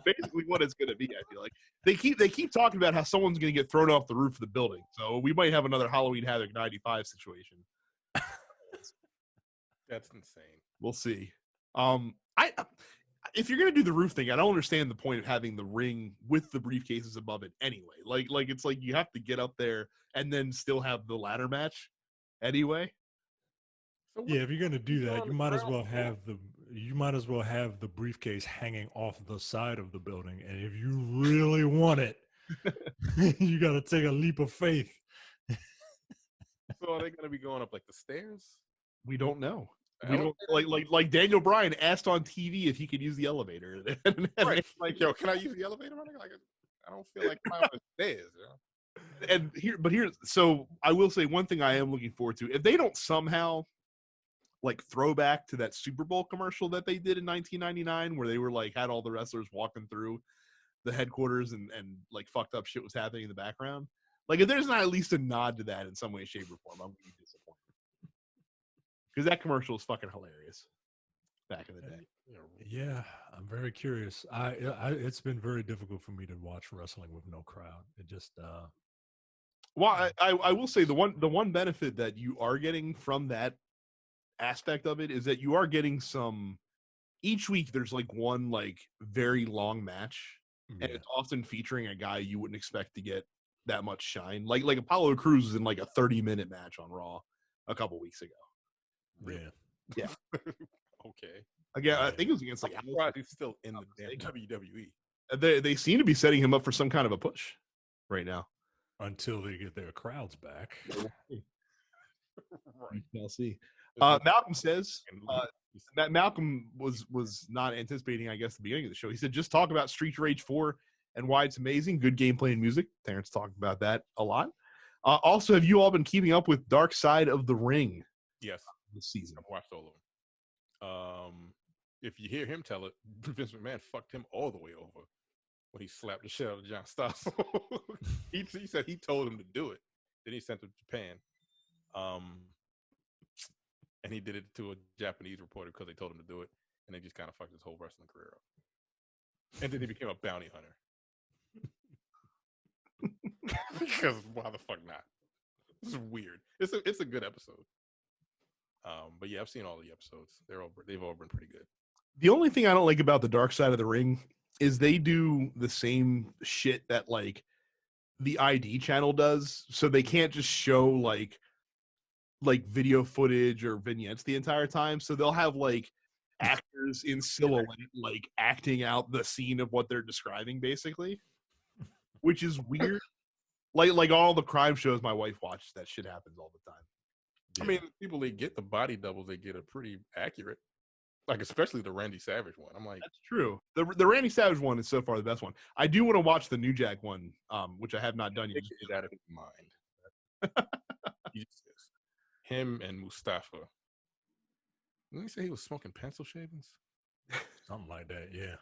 Basically what it's going to be. I feel like they keep talking about how someone's going to get thrown off the roof of the building, so we might have another Halloween Havoc 95 situation. That's insane. We'll see. If you're going to do the roof thing, I don't understand the point of having the ring with the briefcases above it anyway. Like it's like you have to get up there and then still have the ladder match anyway. So yeah, if you're going to do that, you might as well have the briefcase hanging off the side of the building. And if you really want it, you got to take a leap of faith. So are they going to be going up like the stairs? We don't know. We don't like Daniel Bryan asked on TV if he could use the elevator. Right. Like, yo, can I use the elevator? Like, I don't feel like climbing the stairs. And so I will say one thing I am looking forward to. If they don't somehow like throw back to that Super Bowl commercial that they did in 1999, where they were like had all the wrestlers walking through the headquarters and like fucked up shit was happening in the background. Like, if there's not at least a nod to that in some way, shape, or form, I'm going to be disappointed. Because that commercial is fucking hilarious back in the day. Yeah, I'm very curious. It's been very difficult for me to watch wrestling with no crowd. It just Well, I will say the one benefit that you are getting from that aspect of it is that you are getting some. Each week there's like one like very long match, and it's often featuring a guy you wouldn't expect to get that much shine. Like Apollo Crews was in like a 30-minute match on Raw a couple weeks ago. Really? Yeah. Okay. Again, I think it was against like he's still in the damn WWE. They seem to be setting him up for some kind of a push right now until they get their crowds back. Right. I'll see. Malcolm says that Malcolm was not anticipating, I guess, the beginning of the show. He said, just talk about Street Rage 4 and why it's amazing. Good gameplay and music. Terrence talked about that a lot. Also, have you all been keeping up with Dark Side of the Ring? Yes. This season. I've watched all of them. If you hear him tell it, Vince McMahon fucked him all the way over when he slapped the shit out of John Stossel. he said he told him to do it. Then he sent him to Japan. And he did it to a Japanese reporter because they told him to do it. And they just kind of fucked his whole wrestling career up. And then he became a bounty hunter. Because why the fuck not? This is weird. It's a good episode. But yeah, I've seen all the episodes. They've all been pretty good. The only thing I don't like about the Dark Side of the Ring is they do the same shit that like the ID channel does. So they can't just show like video footage or vignettes the entire time. So they'll have like actors in silhouette like acting out the scene of what they're describing, basically, which is weird. Like all the crime shows my wife watches, that shit happens all the time. I mean, people they get the body doubles they get are pretty accurate. Like especially the Randy Savage one. I'm like, that's true. The Randy Savage one is so far the best one. I do want to watch the New Jack one, which I have not done yet. Get out of his mind. Jesus. Him and Mustafa. Didn't he say he was smoking pencil shavings? Something like that, yeah.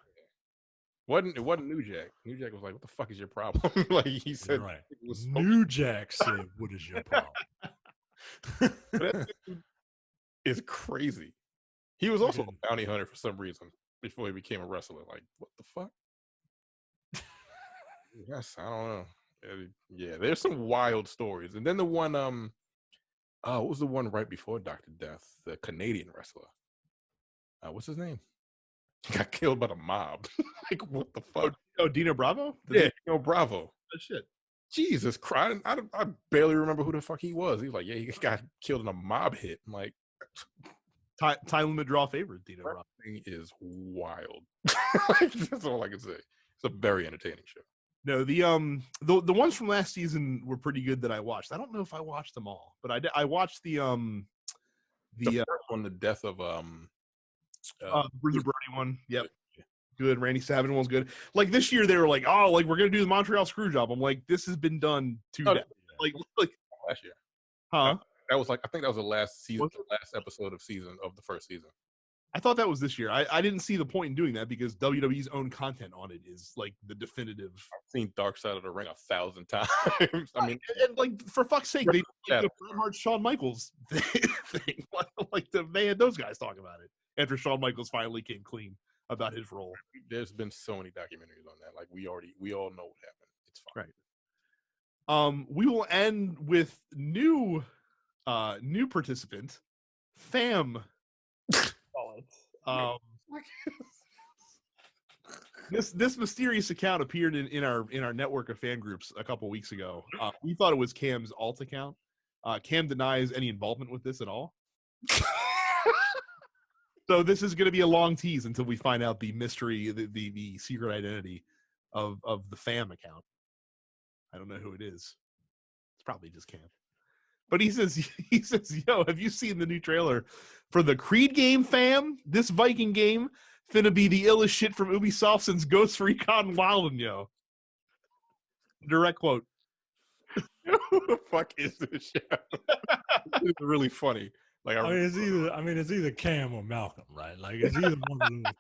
It wasn't New Jack. New Jack was like, "What the fuck is your problem?" Like he said, right. New Jack said, "What is your problem?" That is crazy. He was also a bounty hunter for some reason before he became a wrestler. Like, what the fuck? Yes, I don't know. Yeah, there's some wild stories. And then the one, what was the one right before Dr. Death? The Canadian wrestler. What's his name? He got killed by the mob. Like, what the fuck? Oh, Dino Bravo? Dino Bravo. Oh, shit. Jesus Christ. I barely remember who the fuck he was. He was like, yeah, he got killed in a mob hit. I'm like, time limit draw favorite, Dino Bravo. Thing is wild. Like, that's all I can say. It's a very entertaining show. No, the ones from last season were pretty good that I watched. I don't know if I watched them all, but I watched the first one, the death of Bruiser Brody one. Yep. Good. Randy Savage one's good. Like this year they were like, oh, like we're gonna do the Montreal Screwjob. I'm like, this has been done like last year. Huh? That was like, I think that was the last season, the last episode of the first season. I thought that was this year. I didn't see the point in doing that because WWE's own content on it is like the definitive. I've seen Dark Side of the Ring 1,000 times. I mean, and like for fuck's sake, they did the Bret Hart Shawn Michaels thing. Like they had those guys talk about it after Shawn Michaels finally came clean about his role. There's been so many documentaries on that. Like we all know what happened. It's fine. Right. We will end with new participant, Fam. This mysterious account appeared in our network of fan groups a couple weeks ago. We thought it was Cam's alt account. Cam denies any involvement with this at all. So this is going to be a long tease until we find out the mystery, the secret identity of the Fam account. I don't know who it is. It's probably just Cam. But he says, yo, have you seen the new trailer for the Creed game, fam? This Viking game finna be the illest shit from Ubisoft since Ghost Recon Wildin', yo. Direct quote. Who the fuck is this show? It's really funny. Like, it's either Cam or Malcolm, right? Like it's either one of those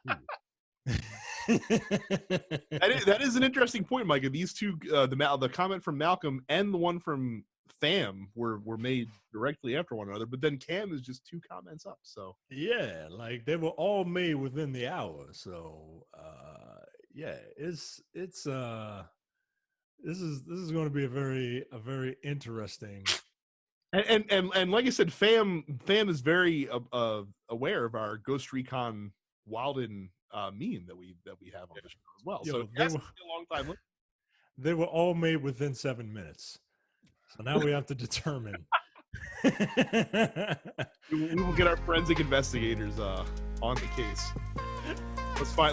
two. That is an interesting point, Micah. These two, the comment from Malcolm and the one from Fam were made directly after one another, but then Cam is just 2 comments up. So yeah, like they were all made within the hour. So yeah, this is going to be a very interesting. And like I said, Fam is very aware of our Ghost Recon Wilden meme that we have on the show as well. Yo, so they it's were, a long time. They were all made within 7 minutes. So now we have to determine. We will get our forensic investigators on the case.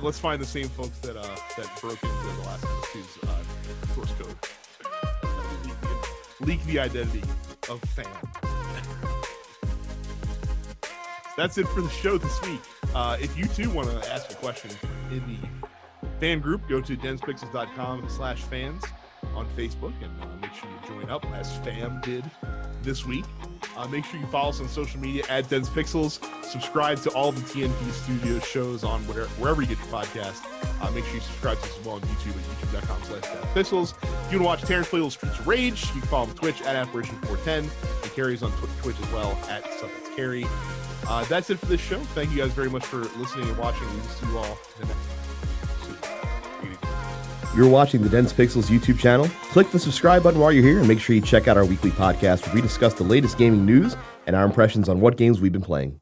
Let's find the same folks that broke into the last episode's source code. Leak the identity of Fam. That's it for the show this week. If you too want to ask a question in the fan group, go to denspixels.com/fans on Facebook and make sure you join up as Fam did this week. Make sure you follow us on social media at denspixels. Subscribe to all the TNP Studios shows on wherever you get your podcast. Make sure you subscribe to us as well on YouTube at youtube.com/denspixels. If you want to watch Terrence play Little Streets of Rage, you can follow him on Twitch at Apparition410. And Carrie's on Twitch as well at Carrie. That's it for this show. Thank you guys very much for listening and watching. We will see you all in the next. You're watching the Dense Pixels YouTube channel. Click the subscribe button while you're here and make sure you check out our weekly podcast where we discuss the latest gaming news and our impressions on what games we've been playing.